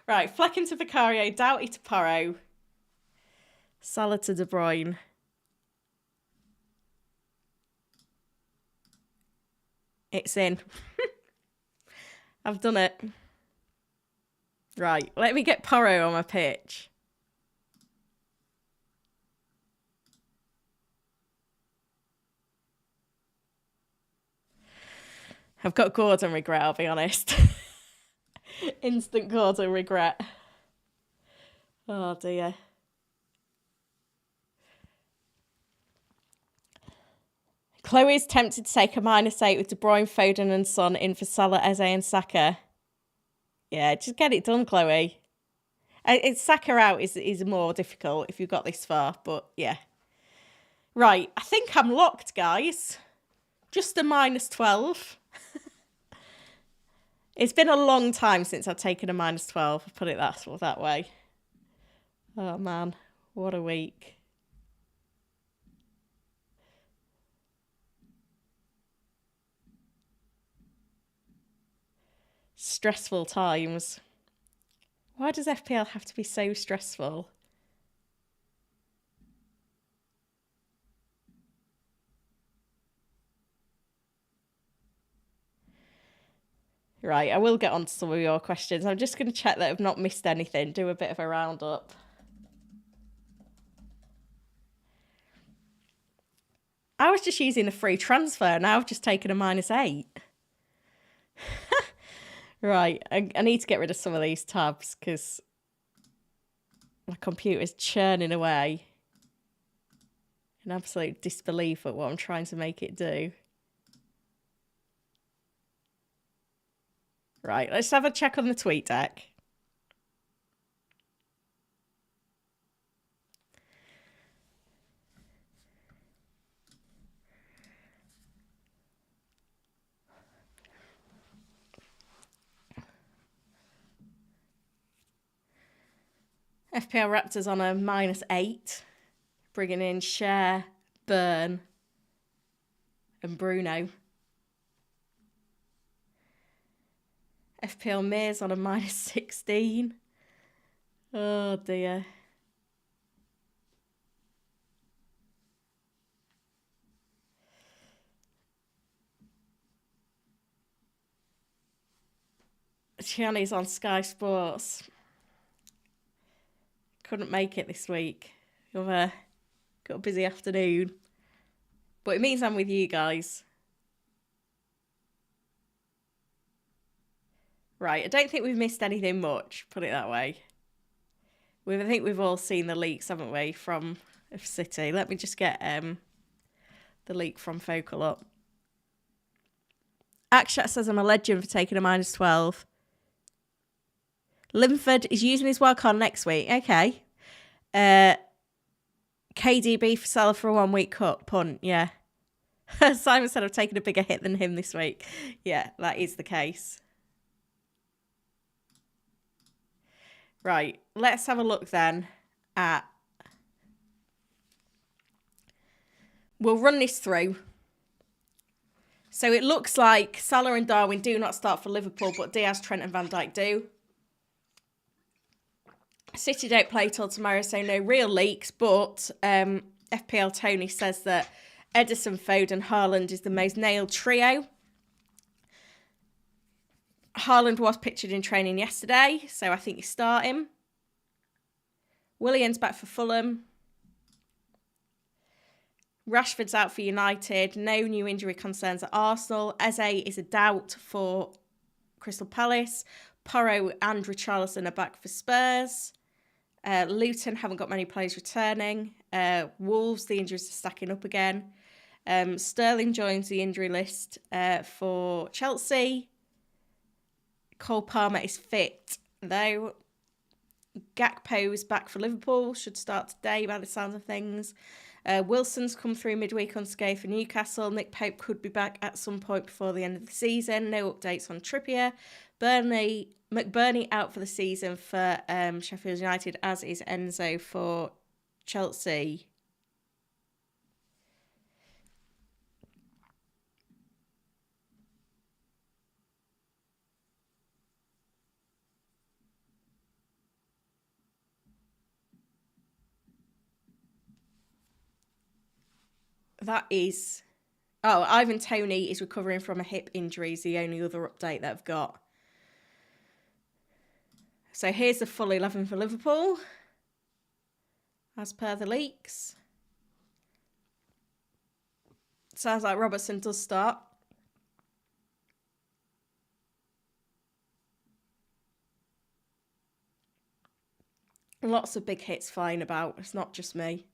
Right, Flecken to Vicario, Doughty to Porro, Salah to De Bruyne. It's in. I've done it. Right, let me get Porro on my pitch. I've got Gordon regret, I'll be honest. Instant Gordon regret. Oh dear. Chloe's tempted to take a -8 with De Bruyne, Foden and Son in for Salah, Eze and Saka. Yeah, just get it done, Chloe. It's Saka out is more difficult if you've got this far, but yeah. Right, I think I'm locked, guys. Just a -12. It's been a long time since I've taken a -12, I'll put it that way. Oh man, what a week. Stressful times. Why does FPL have to be so stressful? Right, I will get on to some of your questions. I'm just going to check that I've not missed anything, do a bit of a roundup. I was just using the free transfer, now I've just taken a -8. Right, I need to get rid of some of these tabs because my computer's churning away in absolute disbelief at what I'm trying to make it do. Right, let's have a check on the tweet deck. FPL Raptors on a -8, bringing in Cher, Burn, and Bruno. FPL Mears on a -16. Oh dear. Chiani's on Sky Sports. Couldn't make it this week. Got a busy afternoon. But it means I'm with you guys. Right, I don't think we've missed anything much, put it that way. I think we've all seen the leaks, haven't we, from City. Let me just get the leak from Focal up. Akshat says I'm a legend for taking a -12. Linford is using his wildcard next week. Okay. KDB for Salah for a 1 week cut punt. Yeah. Simon said I've taken a bigger hit than him this week. Yeah, that is the case. Right. Let's have a look then at... We'll run this through. So it looks like Salah and Darwin do not start for Liverpool, but Diaz, Trent and Van Dijk do. City don't play till tomorrow, so no real leaks, but FPL Tony says that Ederson, Foden, Haaland is the most nailed trio. Haaland was pictured in training yesterday, so I think you start him. Willian's back for Fulham. Rashford's out for United. No new injury concerns at Arsenal. Eze is a doubt for Crystal Palace. Porro and Richarlison are back for Spurs. Luton haven't got many players returning. Wolves, the injuries are stacking up again. Sterling joins the injury list for Chelsea. Cole Palmer is fit, though. Gakpo's back for Liverpool. Should start today by the sounds of things. Wilson's come through midweek unscathed for Newcastle. Nick Pope could be back at some point before the end of the season. No updates on Trippier. McBurney out for the season for Sheffield United, as is Enzo for Chelsea. That is... Oh, Ivan Toney is recovering from a hip injury is the only other update that I've got. So here's the full 11 for Liverpool, as per the leaks. Sounds like Robertson does start. Lots of big hits flying about. It's not just me.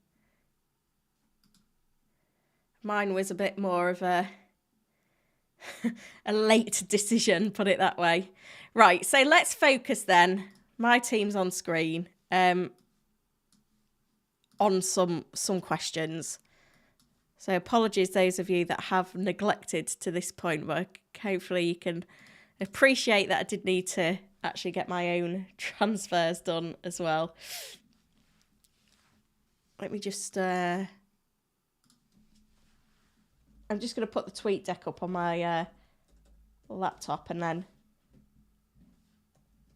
Mine was a bit more of a late decision, put it that way. Right, so let's focus then. My team's on screen on some questions. So apologies those of you that have neglected to this point, but hopefully you can appreciate that I did need to actually get my own transfers done as well. Let me just... I'm just going to put the tweet deck up on my laptop, and then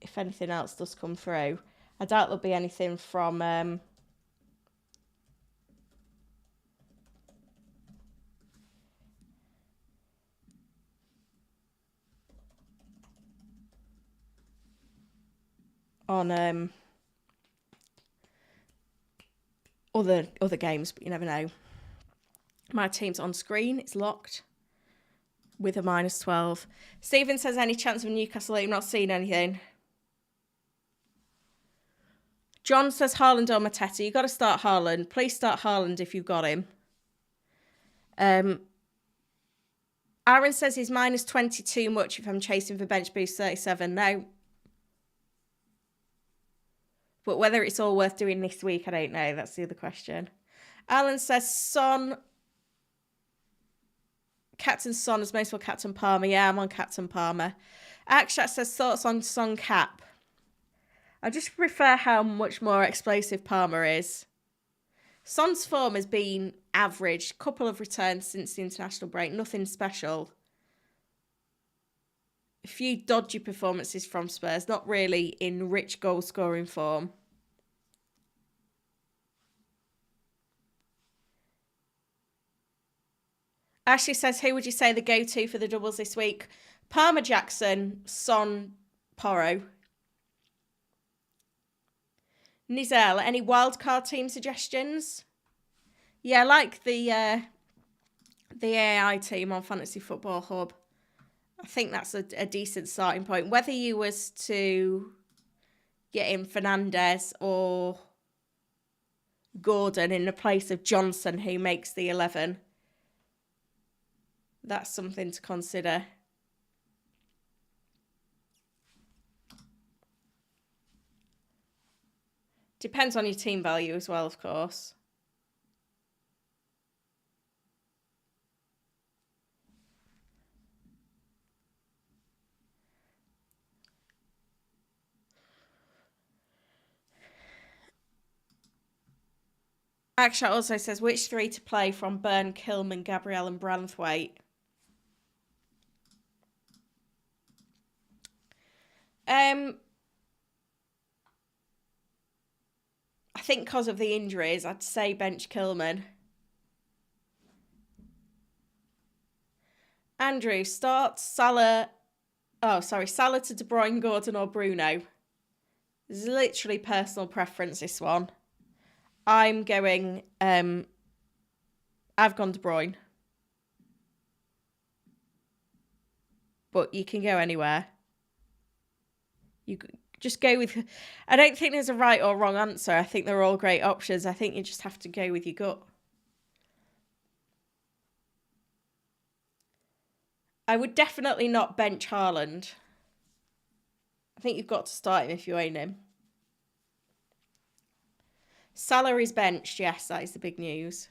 if anything else does come through, I doubt there'll be anything from on other games, but you never know. My team's on screen. It's locked with a -12. Stephen says, any chance of Newcastle? I've not seen anything. John says Haaland or Mateta. You've got to start Haaland. Please start Haaland if you've got him. Aaron says, is -20 too much if I'm chasing for bench boost 37? No. But whether it's all worth doing this week, I don't know. That's the other question. Alan says, Son... Captain Son as most for Captain Palmer. Yeah, I'm on Captain Palmer. Akshat says, thoughts on Son cap. I just prefer how much more explosive Palmer is. Son's form has been average. Couple of returns since the international break. Nothing special. A few dodgy performances from Spurs. Not really in rich goal-scoring form. Ashley says, who would you say the go-to for the doubles this week? Palmer, Jackson, Son, Porro. Nizel, any wildcard team suggestions? Yeah, I like the AI team on Fantasy Football Hub. I think that's a decent starting point. Whether you was to get in Fernandes or Gordon in the place of Johnson, who makes the 11... That's something to consider. Depends on your team value as well, of course. Akshat also says, which three to play from Burn, Kilman, Gabriel and Branthwaite? I think because of the injuries, I'd say bench Kilman. Andrew, start Salah. Oh, sorry, Salah to De Bruyne, Gordon or Bruno. This is literally personal preference, this one. I'm going I've gone De Bruyne. But you can go anywhere. You just go with... I don't think there's a right or wrong answer. I think they're all great options. I think you just have to go with your gut. I would definitely not bench Haaland. I think you've got to start him if you own him. Salah is benched. Yes, that is the big news.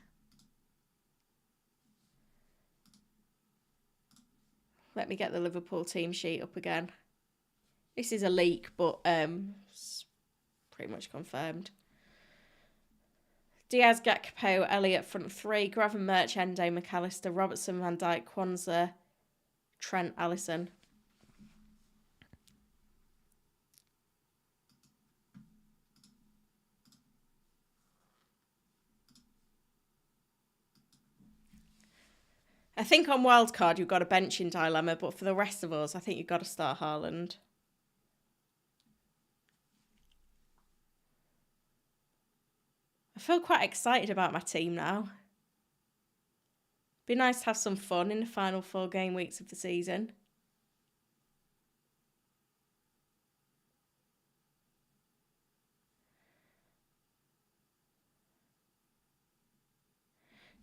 Let me get the Liverpool team sheet up again. This is a leak, but it's pretty much confirmed. Diaz, Gakpo, Elliott front three, Gravenberch, Endo, McAllister, Robertson, Van Dijk, Kwanzaa, Trent, Allison. I think on wildcard you've got a benching dilemma, but for the rest of us, I think you've got to start Haaland. I feel quite excited about my team now. Be nice to have some fun in the final 4 game weeks of the season.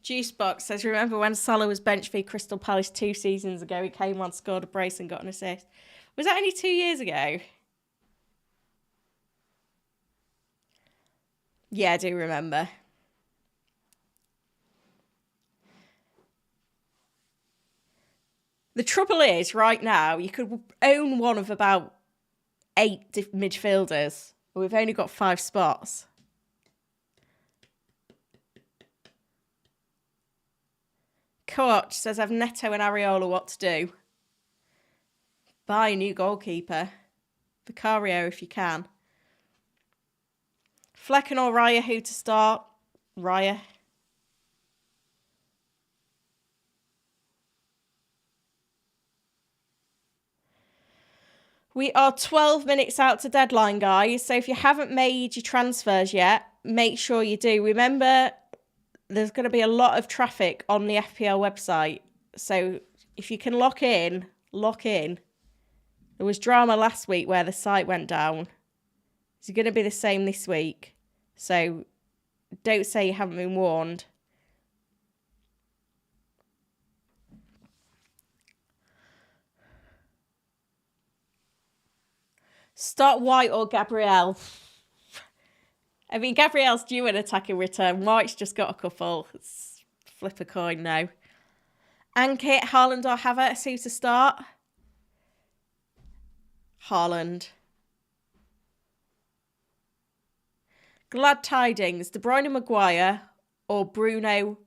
Juicebox says, remember when Salah was benched v Crystal Palace 2 seasons ago? He came on, scored a brace and got an assist. Was that only 2 years ago? Yeah, I do remember. The trouble is, right now, you could own one of about 8 midfielders. We've only got 5 spots. Coach says, I've Neto and Areola, what to do? Buy a new goalkeeper. Vicario if you can. Flecken or Raya, who to start? Raya. We are 12 minutes out to deadline, guys. So if you haven't made your transfers yet, make sure you do. Remember, there's going to be a lot of traffic on the FPL website. So if you can lock in, lock in. There was drama last week where the site went down. It's going to be the same this week. So don't say you haven't been warned. Start White or Gabriel. I mean, Gabriel's due an attacking return. White's just got a couple. Let's flip a coin now. Ankit, Haaland or Havertz, who to start? Haaland. Glad tidings. De Bruyne and Maguire or Bruno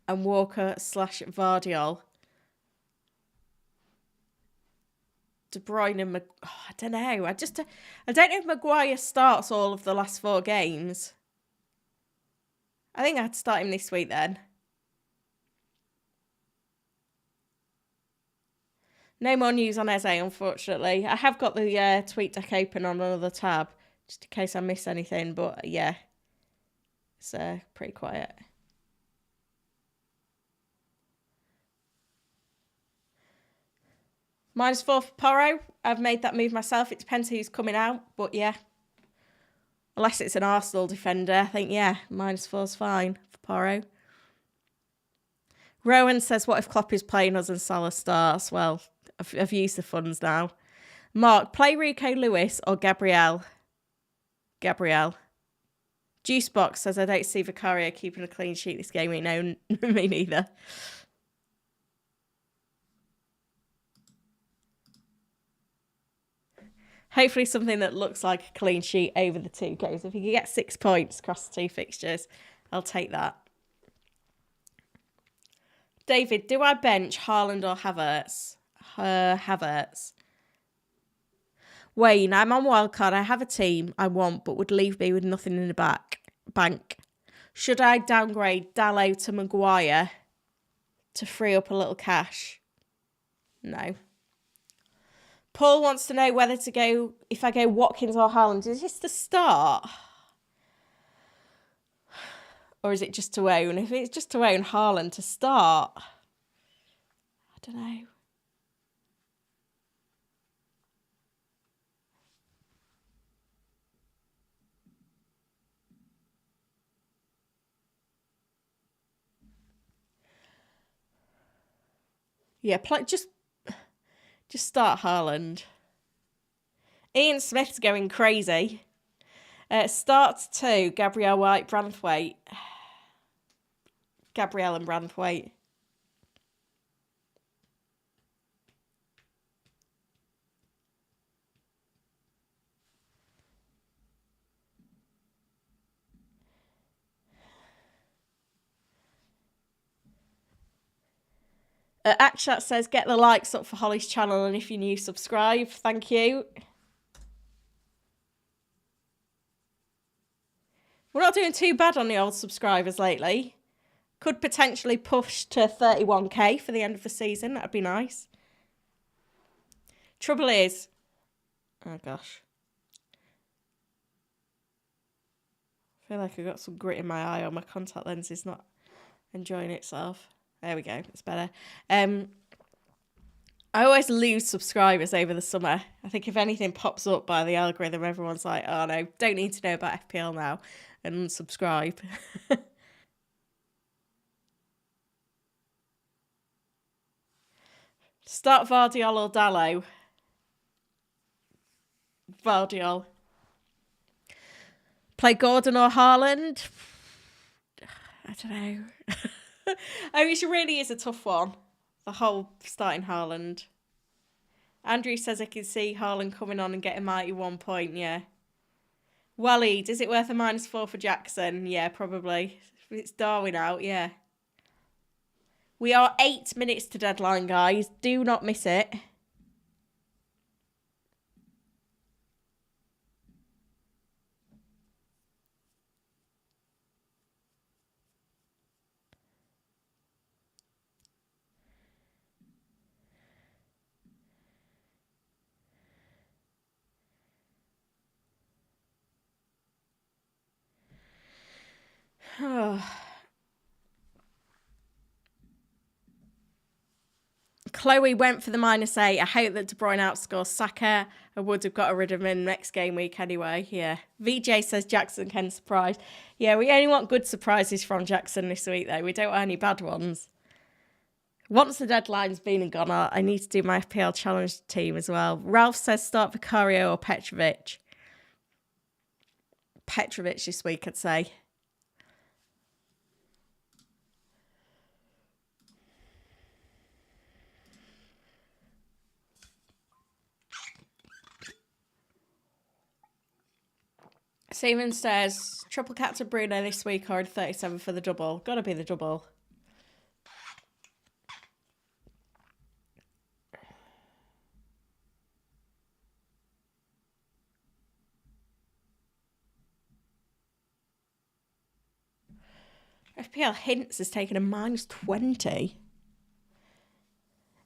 and Walker / Vardiol? De Bruyne and I don't know. I don't know if Maguire starts all of the last 4 games. I think I'd start him this week then. No more news on Eze, unfortunately. I have got the tweet deck open on another tab, just in case I miss anything. But yeah, it's pretty quiet. -4 for Porro. I've made that move myself. It depends who's coming out, but yeah. Unless it's an Arsenal defender, I think, yeah, -4's fine for Porro. Rowan says, what if Klopp is playing us and Salah starts? Well, I've used the funds now. Mark, play Rico Lewis or Gabriel? Gabriel. Juicebox says, I don't see Vicario keeping a clean sheet this game. No, me neither. Hopefully something that looks like a clean sheet over the 2 games. If you can get 6 points across the 2 fixtures, I'll take that. David, do I bench Haaland or Havertz? Havertz. Wayne, I'm on wildcard. I have a team I want, but would leave me with nothing in the bank. Should I downgrade Dallo to Maguire to free up a little cash? No. Paul wants to know whether to go, if I go Watkins or Haaland. Is this the start? Or is it just to own? If it's just to own Haaland to start, I don't know. Yeah, just start Haaland. Ian Smith's going crazy. Start 2, Gabriel White, Branthwaite. Gabriel and Branthwaite. Akshat says, get the likes up for Holly's channel, and if you're new, subscribe. Thank you. We're not doing too bad on the old subscribers lately. Could potentially push to 31k for the end of the season. That'd be nice. Trouble is... Oh, gosh. I feel like I've got some grit in my eye, or my contact lens is not enjoying itself. There we go. It's better. I always lose subscribers over the summer. I think if anything pops up by the algorithm, everyone's like, oh, no, don't need to know about FPL now, and unsubscribe. Start Vardiol or Dallo? Vardiol. Play Gordon or Haaland? I don't know. Oh, it really is a tough one. The whole starting Haaland. Andrew says I can see Haaland coming on and getting mighty 1 point, yeah. Waleed, is it worth a -4 for Jackson? Yeah, probably. It's Darwin out, yeah. We are 8 minutes to deadline, guys. Do not miss it. Chloe went for the -8. I hope that De Bruyne outscores Saka. I would have got rid of him next game week anyway. Yeah. VJ says Jackson can surprise. Yeah, we only want good surprises from Jackson this week, though. We don't want any bad ones. Once the deadline's been and gone, I need to do my FPL challenge team as well. Ralph says start Vicario or Petrovic. Petrovic this week, I'd say. Steven says, triple captain Bruno this week or 37 for the double. Gotta be the double. FPL Hints has taken a -20.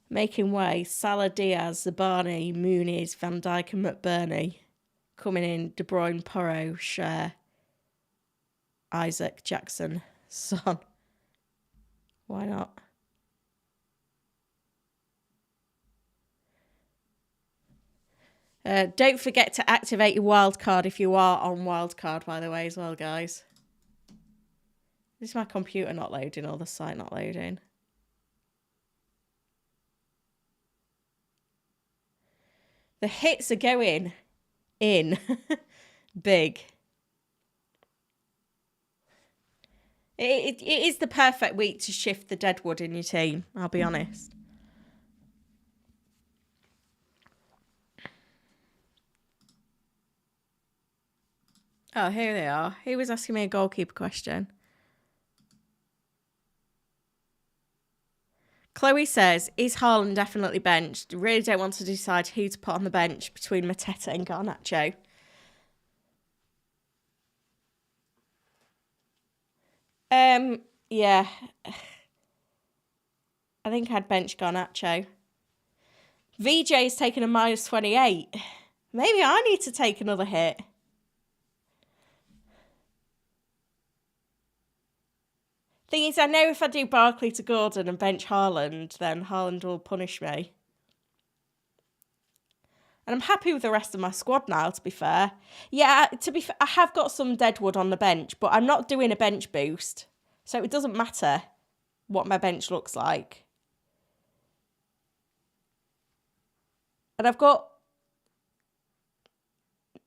Making way, Salah, Diaz, Zabani, Muniz, Van Dijk and McBurney. Coming in, De Bruyne, Porro, Cher, Isaac, Jackson, Son. Why not? Don't forget to activate your wildcard if you are on wildcard, by the way, as well, guys. Is my computer not loading or the site not loading? The hits are going in big. It is the perfect week to shift the deadwood in your team, I'll be honest. Oh, here they are. Who was asking me a goalkeeper question? Chloe says, is Haaland definitely benched? Really don't want to decide who to put on the bench between Mateta and Garnacho. Yeah. I think I'd bench Garnacho. VJ's taken a -28. Maybe I need to take another hit. Thing is, I know if I do Barkley to Gordon and bench Haaland, then Haaland will punish me. And I'm happy with the rest of my squad now, to be fair. Yeah, to be fair, I have got some deadwood on the bench, but I'm not doing a bench boost. So it doesn't matter what my bench looks like. And I've got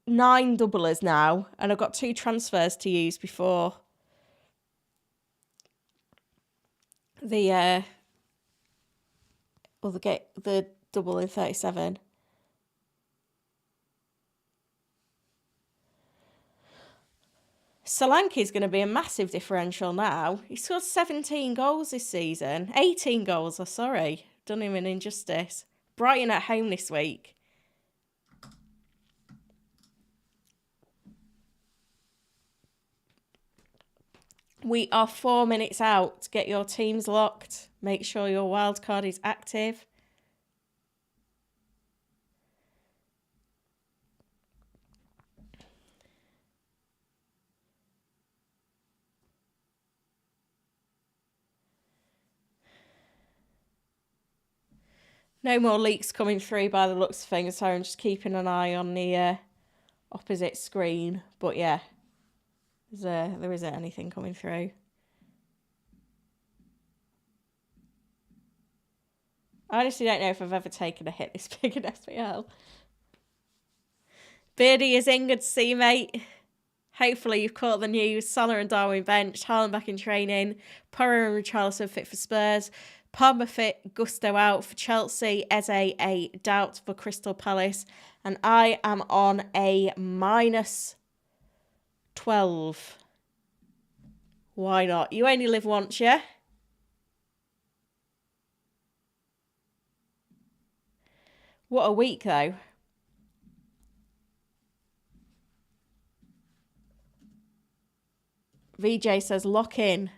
9 doublers now, and I've got 2 transfers to use before the double in 37. Solanke's going to be a massive differential now. He scored 17 goals this season. 18 goals, sorry. Done him an injustice. Brighton at home this week. We are 4 minutes out. Get your teams locked. Make sure your wildcard is active. No more leaks coming through by the looks of things, so I'm just keeping an eye on the opposite screen. But yeah, there isn't anything coming through. I honestly don't know if I've ever taken a hit this big in FPL. Beardy is in, good to see you, mate. Hopefully you've caught the news. Salah and Darwin benched, Haaland back in training, Porro and Richarlison fit for Spurs, Palmer fit, Gusto out for Chelsea, Eze a doubt for Crystal Palace, and I am on a -12. Why not? You only live once, yeah? What a week, though. VJ says lock in.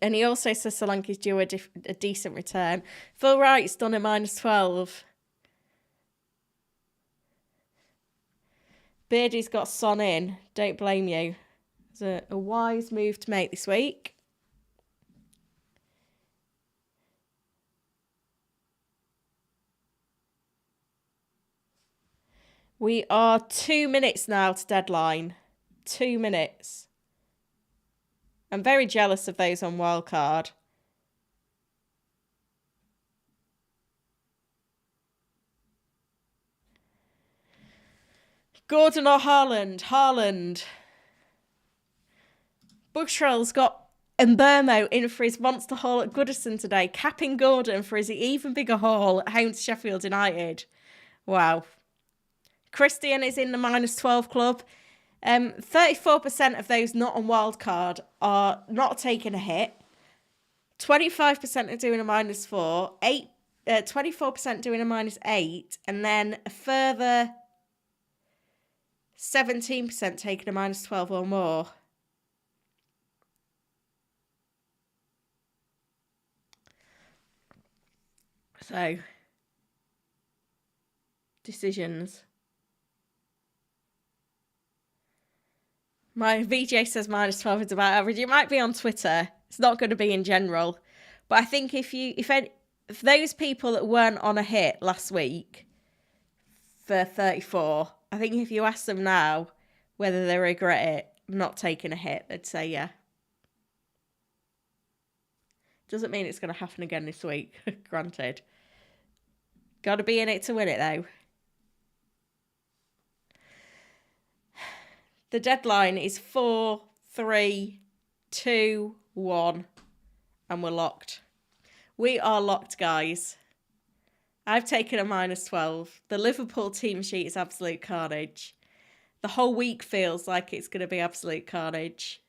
And he also says Solanke's due a decent return. Phil Wright's done a -12. Beardy's got Son in. Don't blame you. It's a wise move to make this week. We are 2 minutes now to deadline. 2 minutes. I'm very jealous of those on wildcard. Gordon or Haaland? Haaland. Bushell's got Mbermo in for his monster haul at Goodison today, capping Gordon for his even bigger haul at home to Sheffield United. Wow. Christian is in the -12 club. 34% of those not on wildcard are not taking a hit. 25% are doing a -4. 24% doing a -8. And then a further 17% taking a -12 or more. So, decisions. My VJ says -12 is about average. It might be on Twitter. It's not going to be in general. But I think if those people that weren't on a hit last week for 34, I think if you ask them now whether they regret it not taking a hit, they'd say yeah. Doesn't mean it's going to happen again this week, granted. Got to be in it to win it, though. The deadline is 4, 3, 2, 1, and we're locked. We are locked, guys. I've taken a -12. The Liverpool team sheet is absolute carnage. The whole week feels like it's going to be absolute carnage.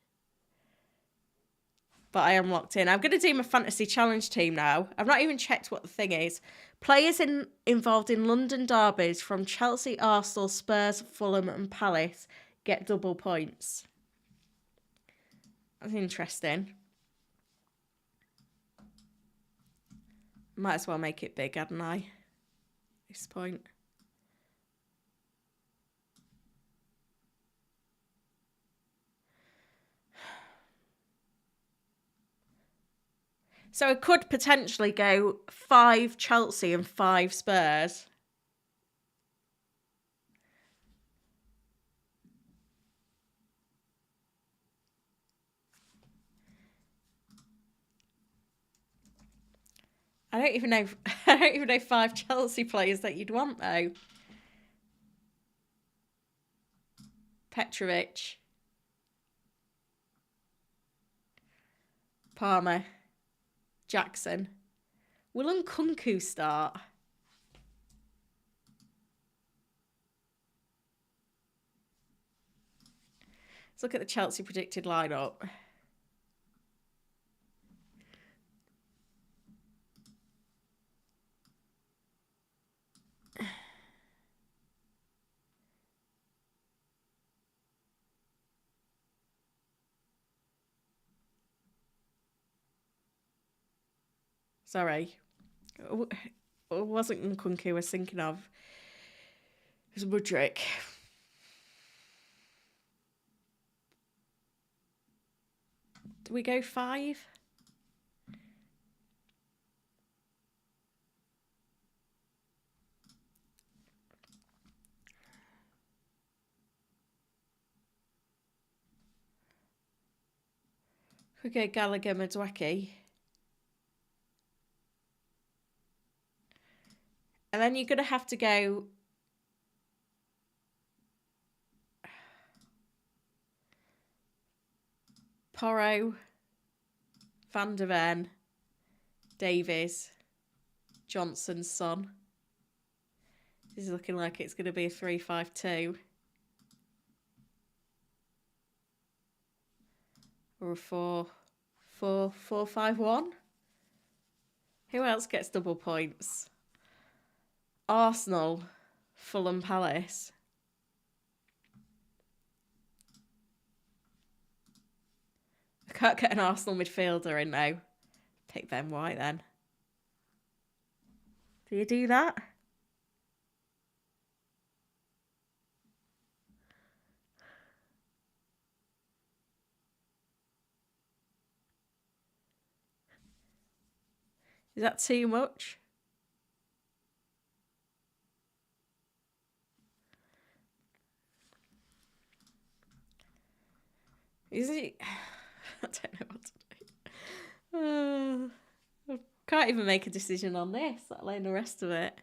But I am locked in. I'm going to do my fantasy challenge team now. I've not even checked what the thing is. Players involved in London derbies from Chelsea, Arsenal, Spurs, Fulham and Palace get double points. That's interesting. Might as well make it big, hadn't I? At this point. So I could potentially go 5 Chelsea and 5 Spurs. I don't even know 5 Chelsea players that you'd want though. Petrovic, Palmer, Jackson. Will Nkunku start? Let's look at the Chelsea predicted lineup. Sorry. It wasn't Nkunku I was thinking of. It was Mudryk. Do we go 5? We go Gallagher, Madwecki. And then you're going to have to go... Porro, Van der Ven, Davies, Johnson, Son. This is looking like it's going to be a 3-5-2. Or a 4-4-5-1. Who else gets double points? Arsenal, Fulham, Palace. I can't get an Arsenal midfielder in now. Pick Ben White then. Do you do that? Is that too much? Is it? I don't know what to do. I can't even make a decision on this, let alone the rest of it.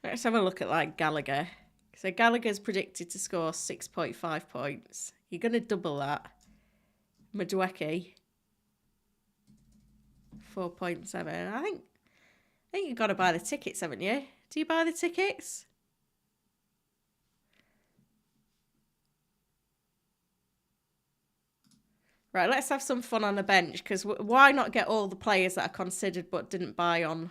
Let's have a look at like Gallagher. So Gallagher's predicted to score 6.5 points. You're going to double that. Madwecki, 4.7. I think you've got to buy the tickets, haven't you? Do you buy the tickets? Right, let's have some fun on the bench, because why not get all the players that I considered but didn't buy on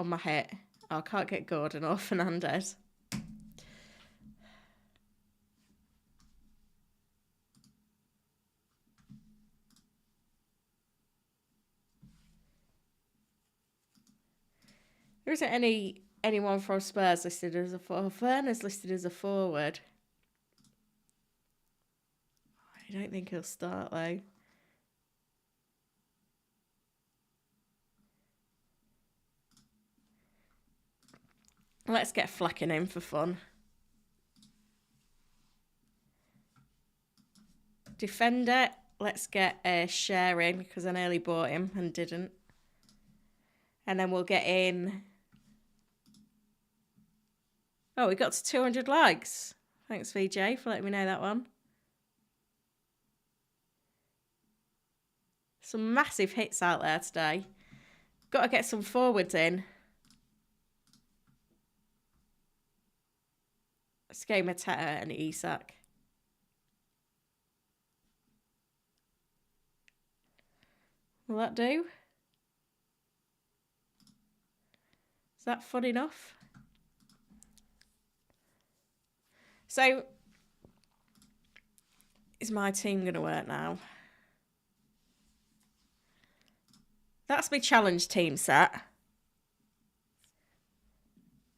my hit? Oh, I can't get Gordon or Fernandez. There isn't anyone from Spurs listed as a forward. Werner's listed as a forward. I don't think he'll start though. Let's get Flecken in for fun. Defender, let's get a share in, because I nearly bought him and didn't. And then we'll get in... Oh, we got to 200 likes. Thanks, VJ, for letting me know that one. Some massive hits out there today. Got to get some forwards in. Let's go Mateta and Isak. Will that do? Is that fun enough? So, is my team going to work now? That's my challenge team set.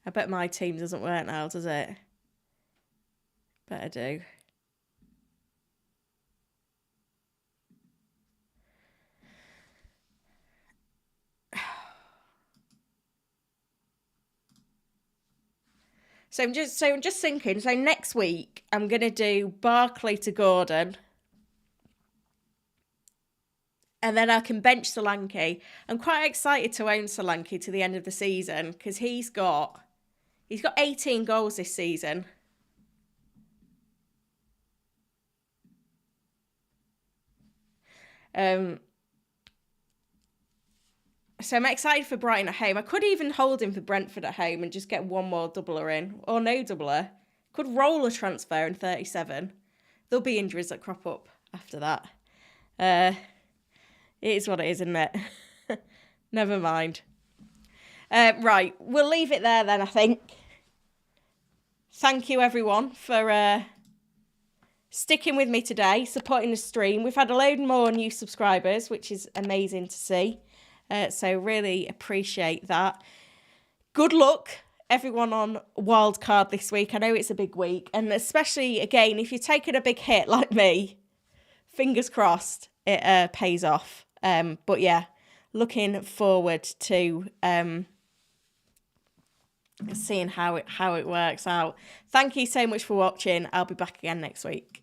I bet my team doesn't work now, does it? Better do. So I'm just thinking. So next week I'm gonna do Barkley to Gordon, and then I can bench Solanke. I'm quite excited to own Solanke to the end of the season because he's got 18 goals this season. So I'm excited for Brighton at home. I could even hold him for Brentford at home and just get one more doubler in. Or no doubler. Could roll a transfer in 37. There'll be injuries that crop up after that. It is what it is, isn't it? Never mind. Right, we'll leave it there then, I think. Thank you, everyone, for sticking with me today, supporting the stream. We've had a load more new subscribers, which is amazing to see. So really appreciate that. Good luck, everyone, on Wildcard this week. I know it's a big week. And especially, again, if you're taking a big hit like me, fingers crossed, it pays off. But yeah, looking forward to seeing how it works out. Thank you so much for watching. I'll be back again next week.